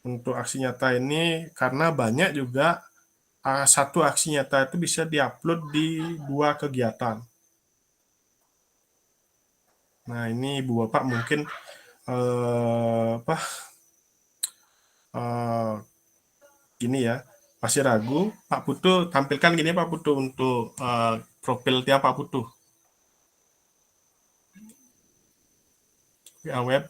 untuk aksi nyata ini, karena banyak juga satu aksi nyata itu bisa diupload di 2 kegiatan. Nah, ini Ibu Bapak mungkin gini ya, masih ragu, Pak Putu tampilkan gini Pak Putu untuk profil tiap Pak Putu. Ya, web.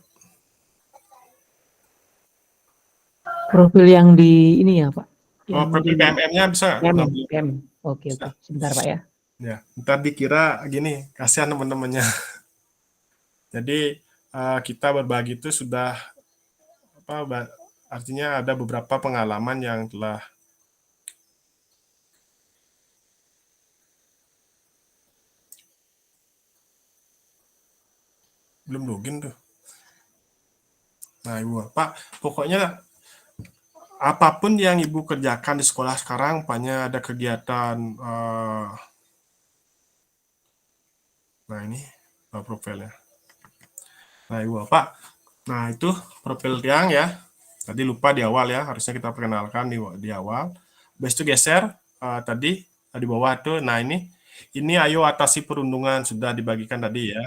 Profil yang di ini ya Pak. Yang Profil di PMM-nya bisa nggak? PM. Oke. Sebentar Pak ya. Ya, ntar dikira gini, kasihan teman-temannya. Jadi kita berbagi itu sudah artinya ada beberapa pengalaman yang telah belum login tuh. Nah, Ibu Bapak, pokoknya apapun yang Ibu kerjakan di sekolah sekarang, umpamanya ada kegiatan, nah ini profilnya. Nah, Ibu Bapak, nah itu profil Tiang ya. Tadi lupa di awal ya, harusnya kita perkenalkan di awal. Habis itu geser, tadi di bawah tuh, nah ini ayo atasi perundungan, sudah dibagikan tadi ya.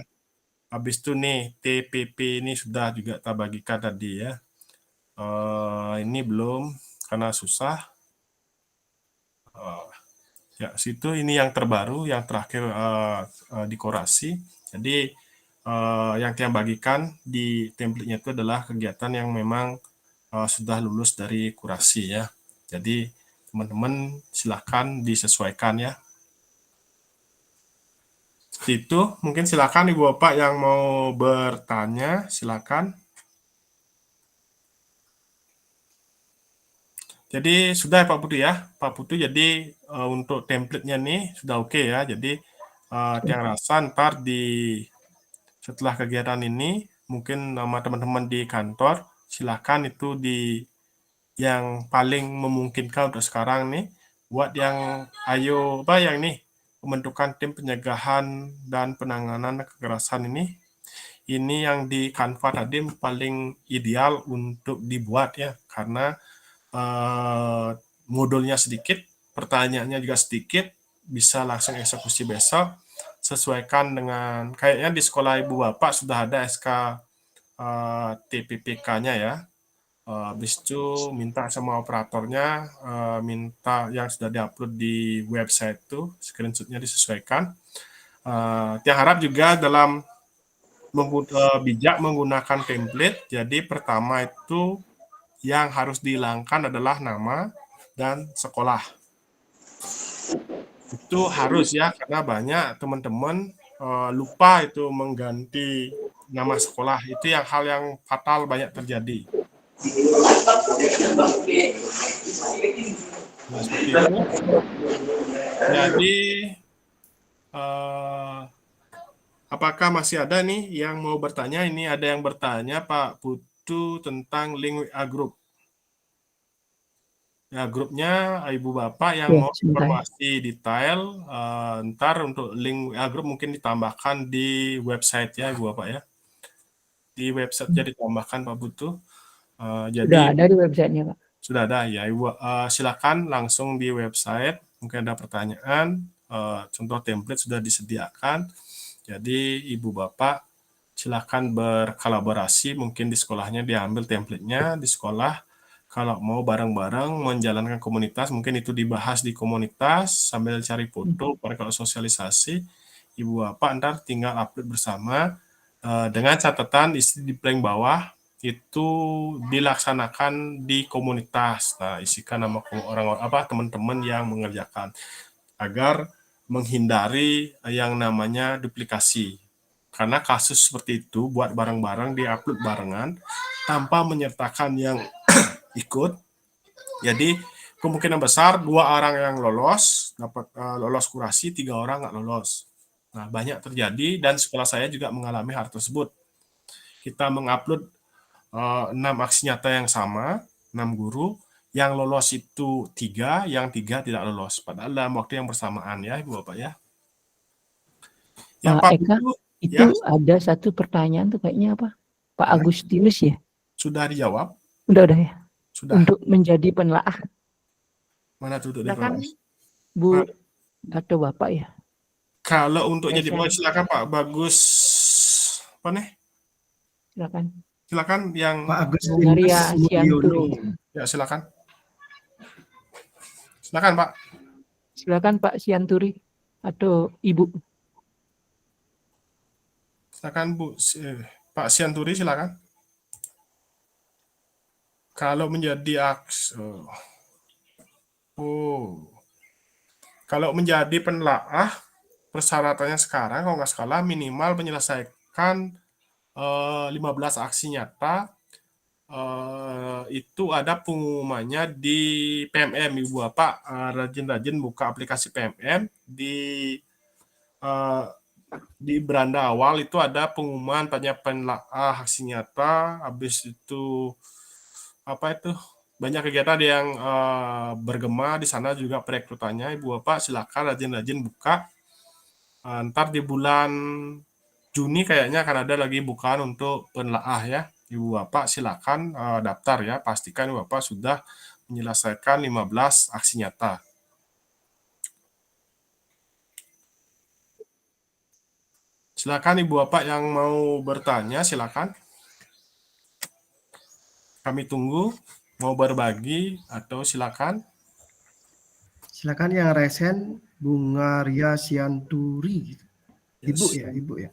Habis itu nih, TPP ini sudah juga kita bagikan tadi ya. Ini belum, karena susah. Ya, situ ini yang terbaru, yang terakhir dekorasi. Jadi, yang Tiang bagikan di template-nya itu adalah kegiatan yang memang sudah lulus dari kurasi ya. Jadi, teman-teman silakan disesuaikan ya. Itu mungkin silakan Ibu Bapak yang mau bertanya, silakan. Jadi sudah ya Pak Putu ya, Pak Putu. Jadi untuk template-nya nih sudah oke ya. Jadi Tiang rasa ntar setelah kegiatan ini mungkin sama teman-teman di kantor silakan itu yang paling memungkinkan untuk sekarang nih buat yang yang nih pembentukan tim pencegahan dan penanganan kekerasan ini yang di Canva tadi paling ideal untuk dibuat ya, karena modulnya sedikit, pertanyaannya juga sedikit, bisa langsung eksekusi besok, sesuaikan dengan kayaknya di sekolah Ibu Bapak sudah ada SK TPPK-nya ya. Habis itu minta sama operatornya, minta yang sudah diupload di website itu, screenshot-nya disesuaikan. Tiang harap juga dalam bijak menggunakan template, jadi pertama itu yang harus dihilangkan adalah nama dan sekolah. Itu harus ya, karena banyak teman-teman lupa itu mengganti nama sekolah. Itu hal yang fatal banyak terjadi. Nah, seperti itu. Jadi, apakah masih ada nih yang mau bertanya? Ini ada yang bertanya Pak Putu tentang link WA group. Ya, grupnya Ibu Bapak yang mau informasi detail, ntar untuk link WA group mungkin ditambahkan di website ya Ibu Bapak ya. Di website jadi ditambahkan Pak Putu. Jadi sudah ada di websitenya Pak. Sudah ada ya Ibu. Silakan langsung di website. Mungkin ada pertanyaan. Contoh template sudah disediakan. Jadi Ibu Bapak silakan berkolaborasi. Mungkin di sekolahnya diambil template-nya di sekolah. Kalau mau bareng-bareng menjalankan komunitas, mungkin itu dibahas di komunitas sambil cari foto, kalau sosialisasi. Ibu Bapak ntar tinggal upload bersama dengan catatan di paling bawah itu dilaksanakan di komunitas. Nah, isikan nama orang-orang teman-teman yang mengerjakan agar menghindari yang namanya duplikasi. Karena kasus seperti itu buat bareng-bareng diupload barengan tanpa menyertakan yang ikut. Jadi kemungkinan besar 2 orang yang lolos dapat lolos kurasi, 3 orang nggak lolos. Nah, banyak terjadi dan sekolah saya juga mengalami hal tersebut. Kita mengupload 6 aksi nyata yang sama, 6 guru, yang lolos itu 3, yang 3 tidak lolos. Padahal dalam waktu yang bersamaan ya Ibu Bapak ya. Yang Pak Eka, itu ya, ada satu pertanyaan tuh kayaknya apa? Pak Agustinus ya? sudah dijawab? Udah ya. Sudah. Untuk menjadi penelaah. Mana tuh Silakan Bu atau Bapak ya? Kalau untuk jadi silakan Pak Bagus apa nih? Silakan yang Pak Agustinus Bungaria Mulyono. Sianturi. Ya, silakan. Silakan Pak. Silakan Pak Sianturi atau Ibu. Silakan Bu. Pak Sianturi silakan. Kalau menjadi kalau menjadi penelaah persyaratannya sekarang kalau nggak salah minimal menyelesaikan 15 aksi nyata. Itu ada pengumumannya di PMM Ibu Bapak. Rajin-rajin buka aplikasi PMM di beranda awal itu ada pengumuman penelaah aksi nyata. Habis itu banyak kegiatan yang bergema di sana juga perekrutannya. Ibu Bapak silakan rajin-rajin buka. Ntar di bulan Juni kayaknya akan ada lagi bukaan untuk penelaah ya. Ibu Bapak silakan daftar ya. Pastikan Ibu Bapak sudah menyelesaikan 15 aksi nyata. Silakan Ibu Bapak yang mau bertanya silakan. Kami tunggu, mau berbagi atau silakan. Silakan yang resen Bungaria Sianturi. Ibu ya, Ibu ya.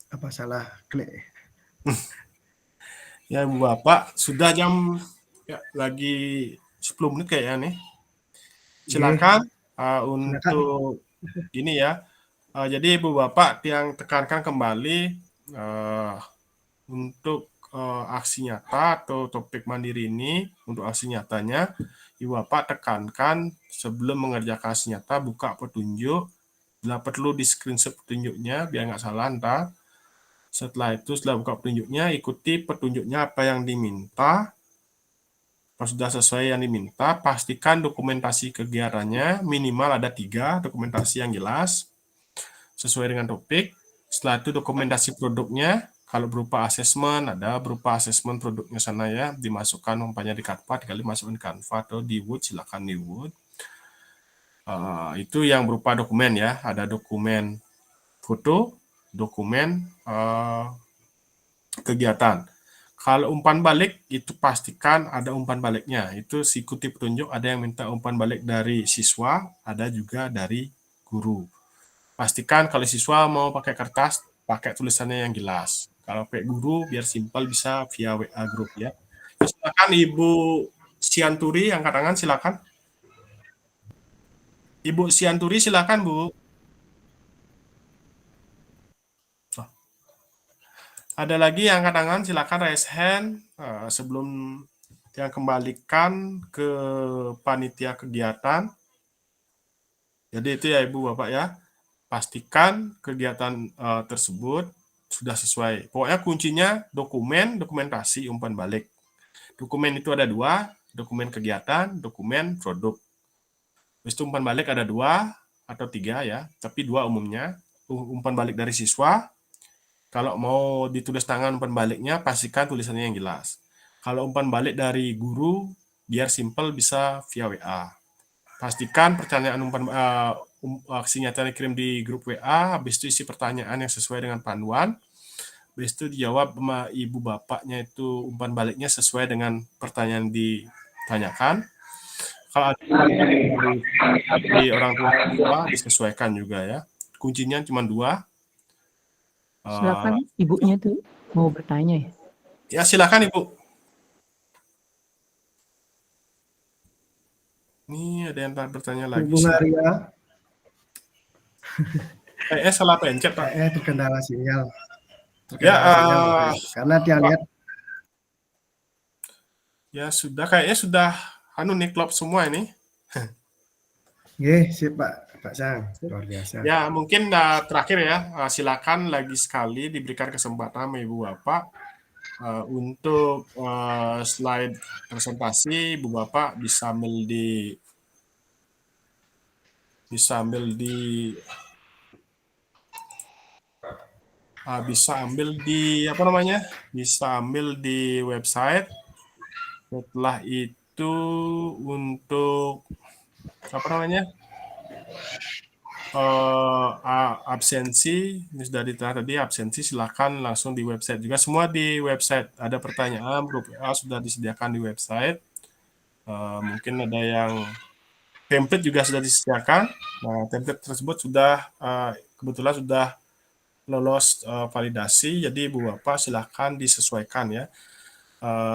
Apa salah klik? Ya Ibu Bapak, sudah jam lagi 10 menit kayaknya nih. Silakan untuk ini ya. Jadi Ibu Bapak yang tekankan kembali untuk aksi nyata atau topik mandiri ini, untuk aksi nyatanya, Ibu Bapak tekankan sebelum mengerjakan aksi nyata, buka petunjuk, bila perlu di screenshot petunjuknya, biar nggak salah ntar. Setelah itu, setelah buka petunjuknya, ikuti petunjuknya apa yang diminta. Kalau sudah sesuai yang diminta, pastikan dokumentasi kegiatannya minimal ada 3 dokumentasi yang jelas, sesuai dengan topik. Setelah itu dokumentasi produknya, kalau berupa asesmen, ada berupa asesmen produknya sana ya, dimasukkan umpamanya di Canva, tinggal dimasukkan di Canva atau di Word, silakan di Word. Itu yang berupa dokumen ya, ada dokumen foto, dokumen kegiatan. Kalau umpan balik itu pastikan ada umpan baliknya. Itu ikuti petunjuk, ada yang minta umpan balik dari siswa, ada juga dari guru. Pastikan kalau siswa mau pakai kertas, pakai tulisannya yang jelas. Kalau pakai guru biar simpel bisa via WA group ya. Silakan Ibu Sianturi angkat tangan silakan. Ibu Sianturi silakan Bu. Ada lagi yang angkat tangan, silakan raise hand sebelum yang kembalikan ke panitia kegiatan. Jadi itu ya Ibu Bapak ya, pastikan kegiatan tersebut sudah sesuai. Pokoknya kuncinya dokumentasi, umpan balik. Dokumen itu ada 2, dokumen kegiatan, dokumen produk. Terus umpan balik ada 2 atau 3 ya, tapi 2 umumnya. Umpan balik dari siswa, Kalau mau ditulis tangan umpan baliknya, pastikan tulisannya yang jelas. Kalau umpan balik dari guru, biar simple bisa via WA. Pastikan pertanyaan aksi nyata dikirim di grup WA, habis itu isi pertanyaan yang sesuai dengan panduan, habis itu dijawab sama ibu bapaknya itu umpan baliknya sesuai dengan pertanyaan ditanyakan. Kalau ada dari orang tua disesuaikan juga ya. Kuncinya cuma 2. Silakan ibunya tuh mau bertanya ya. Ya silakan Ibu. Ini ada yang bertanya lagi. Ibu Maria, Kayaknya salah pencet Pak. kayaknya terkendala sinyal. Ya, Karena dia lihat ya sudah kayaknya sudah klop semua ini. sip Pak Sang, luar biasa. Ya mungkin terakhir ya, silakan lagi sekali diberikan kesempatan sama Ibu Bapak untuk slide presentasi. Ibu Bapak bisa ambil di website. Setelah itu untuk absensi, ini sudah diterang tadi, absensi silakan langsung di website juga. Semua di website, ada pertanyaan, grup WA sudah disediakan di website. Mungkin ada yang template juga sudah disediakan. Nah, template tersebut sudah kebetulan sudah lolos validasi, jadi Ibu Bapak silakan disesuaikan ya.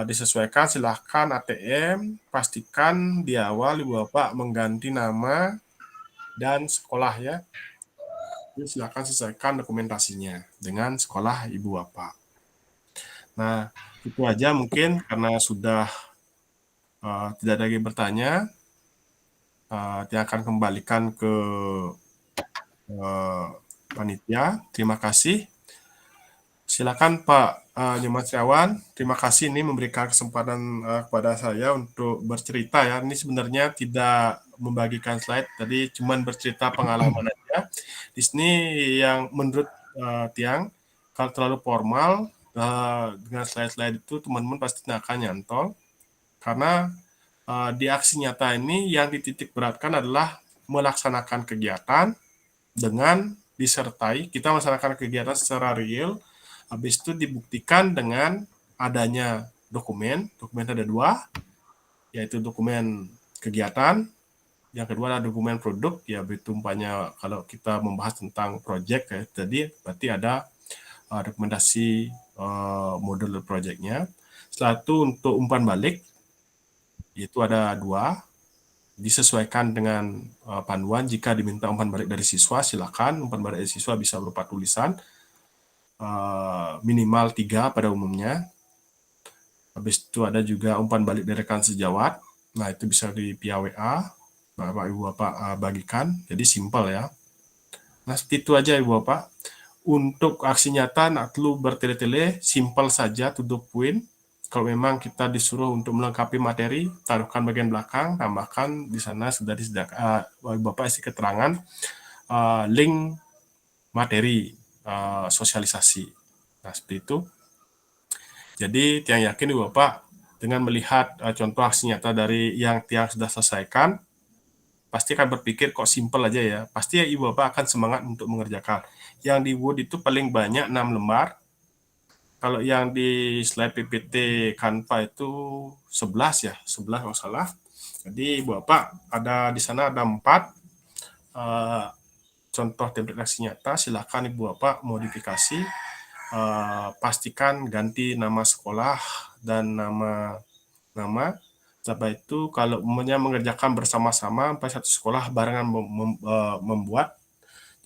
Disesuaikan silahkan ATM, pastikan di awal Ibu Bapak mengganti nama dan sekolah ya. Jadi silahkan sesuaikan dokumentasinya dengan sekolah Ibu Bapak. Nah, itu aja mungkin karena sudah tidak ada lagi bertanya, dia akan kembalikan ke panitia. Terima kasih. Silakan Pak Nyoman Setiawan, terima kasih ini memberikan kesempatan kepada saya untuk bercerita ya. Ini sebenarnya tidak membagikan slide, tadi cuma bercerita pengalaman aja. Di sini yang menurut Tiang, kalau terlalu formal dengan slide-slide itu teman-teman pasti akan nyantol. Karena di aksi nyata ini yang dititik beratkan adalah melaksanakan kegiatan dengan disertai, kita melaksanakan kegiatan secara real. Habis itu dibuktikan dengan adanya dokumen ada 2, yaitu dokumen kegiatan, yang kedua adalah dokumen produk, ya begitu umpamanya kalau kita membahas tentang project ya tadi, berarti ada dokumentasi model projectnya. Setelah itu untuk umpan balik, itu ada 2, disesuaikan dengan panduan. Jika diminta umpan balik dari siswa, silakan umpan balik dari siswa bisa berupa tulisan, minimal 3 pada umumnya. Habis itu ada juga umpan balik dari rekan sejawat. Nah, itu bisa di via WA, Bapak Ibu Bapak bagikan. Jadi simpel ya. Nah, seperti itu aja Ibu Bapak. Untuk aksi nyata, nak perlu bertele-tele, simpel saja, to the point. Kalau memang kita disuruh untuk melengkapi materi, taruhkan bagian belakang, tambahkan di sana sudah disediakan, Bapak isi keterangan, link materi, sosialisasi. Nah, seperti itu. Jadi, Tiang yakin Ibu Bapak dengan melihat contoh aksi nyata dari yang Tiang sudah selesaikan, pasti akan berpikir kok simple aja ya. Pasti Ibu Bapak akan semangat untuk mengerjakan. Yang di Word itu paling banyak 6 lembar. Kalau yang di slide PPT Canva itu 11 ya, 11 kalau salah. Jadi Ibu Bapak ada di sana ada 4 contoh template aksi nyata, silakan Ibu Bapak modifikasi, pastikan ganti nama sekolah dan nama. Setelah itu kalau mengerjakan bersama-sama sampai satu sekolah barengan membuat,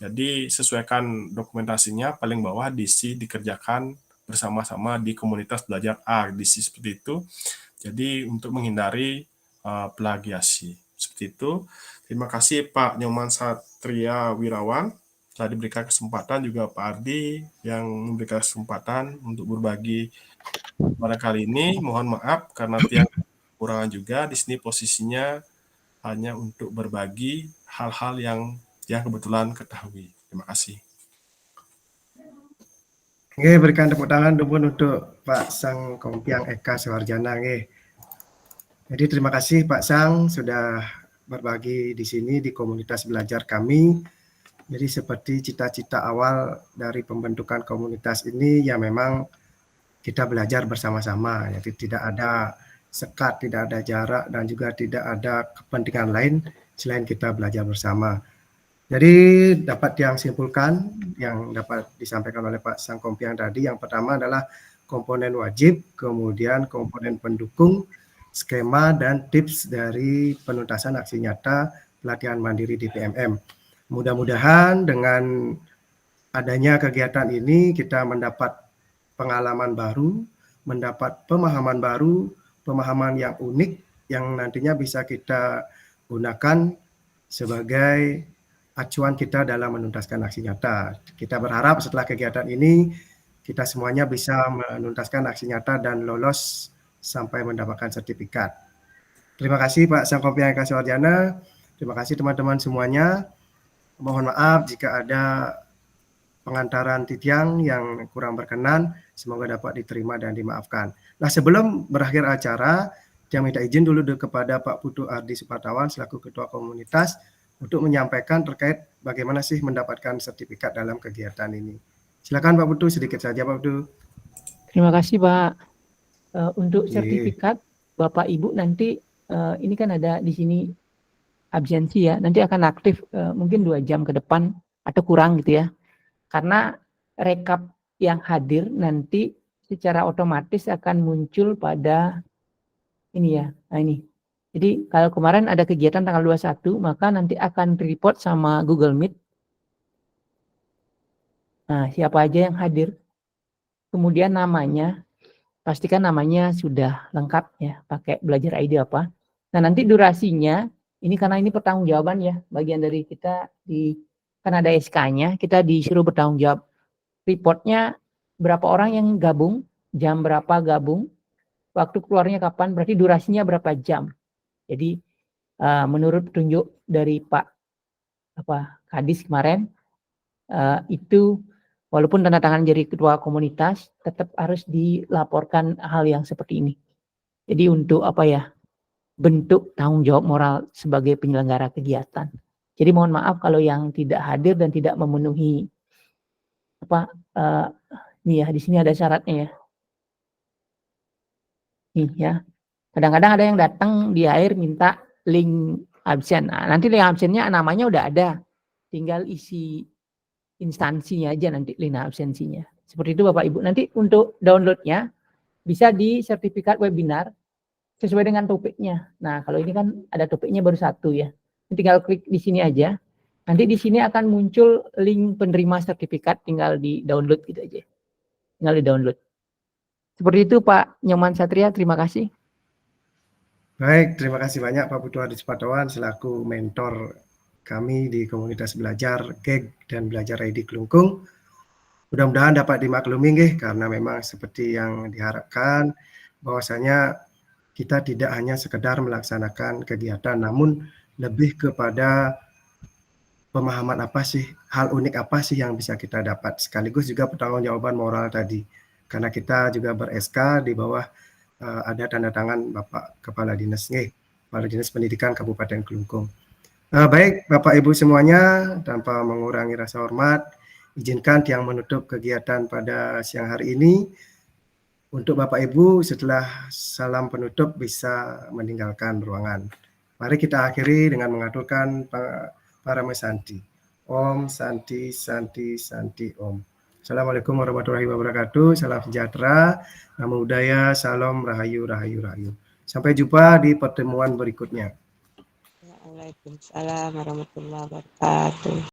jadi sesuaikan dokumentasinya paling bawah diisi dikerjakan bersama-sama di komunitas belajar A, diisi seperti itu. Jadi untuk menghindari plagiasi seperti itu. Terima kasih Pak Nyoman Satria Wirawan telah diberikan kesempatan, juga Pak Ardi yang memberikan kesempatan untuk berbagi pada kali ini. Mohon maaf karena Tiang kekurangan juga. Di sini posisinya hanya untuk berbagi hal-hal yang kebetulan ketahui. Terima kasih. Nggih, berikan tepuk tangan nuwun untuk Pak Sang Kompiang Eka Suharjana nggih. Jadi terima kasih Pak Sang sudah berbagi di sini di komunitas belajar kami. Jadi seperti cita-cita awal dari pembentukan komunitas ini ya memang kita belajar bersama-sama. Jadi tidak ada sekat, tidak ada jarak dan juga tidak ada kepentingan lain selain kita belajar bersama. Jadi dapat yang simpulkan yang dapat disampaikan oleh Pak Sang Kompiang tadi, yang pertama adalah komponen wajib, kemudian komponen pendukung, skema dan tips dari penuntasan aksi nyata pelatihan mandiri di PMM. Mudah-mudahan dengan adanya kegiatan ini kita mendapat pengalaman baru, mendapat pemahaman baru, pemahaman yang unik yang nantinya bisa kita gunakan sebagai acuan kita dalam menuntaskan aksi nyata. Kita berharap setelah kegiatan ini kita semuanya bisa menuntaskan aksi nyata dan lolos sampai mendapatkan sertifikat. Terima kasih Pak Sang Kompiang Eka Suharjana. Terima kasih teman-teman semuanya. Mohon maaf jika ada pengantaran titiang yang kurang berkenan, semoga dapat diterima dan dimaafkan. Nah, sebelum berakhir acara, saya minta izin dulu kepada Pak Putu Ardi Supartawan selaku Ketua Komunitas untuk menyampaikan terkait bagaimana sih mendapatkan sertifikat dalam kegiatan ini. Silakan Pak Putu, sedikit saja Pak Putu. Terima kasih Pak. Untuk sertifikat Bapak Ibu nanti ini kan ada di sini absensi ya, nanti akan aktif mungkin 2 jam ke depan atau kurang gitu ya. Karena rekap yang hadir nanti secara otomatis akan muncul pada ini ya. Nah ini. Jadi kalau kemarin ada kegiatan tanggal 21, maka nanti akan report sama Google Meet. Nah, siapa aja yang hadir. Kemudian namanya, pastikan namanya sudah lengkap ya, pakai belajar ID apa. Nah, nanti durasinya, ini karena ini pertanggungjawaban ya, bagian dari kita kan ada SK-nya, kita disuruh bertanggung jawab. Reportnya berapa orang yang gabung, jam berapa gabung, waktu keluarnya kapan, berarti durasinya berapa jam. Jadi menurut petunjuk dari Pak Kadis kemarin, itu walaupun tanda tangan jadi ketua komunitas, tetap harus dilaporkan hal yang seperti ini. Jadi untuk bentuk tanggung jawab moral sebagai penyelenggara kegiatan. Jadi mohon maaf kalau yang tidak hadir dan tidak memenuhi ini ya, di sini ada syaratnya ya. Nih ya. Kadang-kadang ada yang datang di akhir minta link absen. Nah, nanti link absennya namanya udah ada. Tinggal isi instansinya aja nanti link absensinya. Seperti itu Bapak Ibu. Nanti untuk downloadnya bisa di sertifikat webinar sesuai dengan topiknya. Nah, kalau ini kan ada topiknya baru 1 ya. Tinggal klik di sini aja. Nanti di sini akan muncul link penerima sertifikat, tinggal di download gitu aja. Tinggal di download. Seperti itu Pak Nyoman Satria, terima kasih. Baik, terima kasih banyak Pak Putu Ardi Supartawan selaku mentor kami di komunitas belajar GEG dan belajar ID Kelungkung. Mudah-mudahan dapat dimaklumi nggih, karena memang seperti yang diharapkan bahwasanya kita tidak hanya sekedar melaksanakan kegiatan, namun lebih kepada pemahaman apa sih, hal unik apa sih yang bisa kita dapat, sekaligus juga pertanggungjawaban moral tadi. Karena kita juga ber-SK di bawah ada tanda tangan Bapak Kepala Dinas Kepala Dinas Pendidikan Kabupaten Kelungkung. Baik Bapak Ibu semuanya, tanpa mengurangi rasa hormat, izinkan yang menutup kegiatan pada siang hari ini. Untuk Bapak Ibu setelah salam penutup bisa meninggalkan ruangan. Mari kita akhiri dengan mengaturkan para mesanti. Om Santi Santi Santi Om. Assalamualaikum warahmatullahi wabarakatuh. Salam sejahtera, namo buddhaya, salam rahayu rahayu rahayu. Sampai jumpa di pertemuan berikutnya. Waalaikumsalam warahmatullahi wabarakatuh.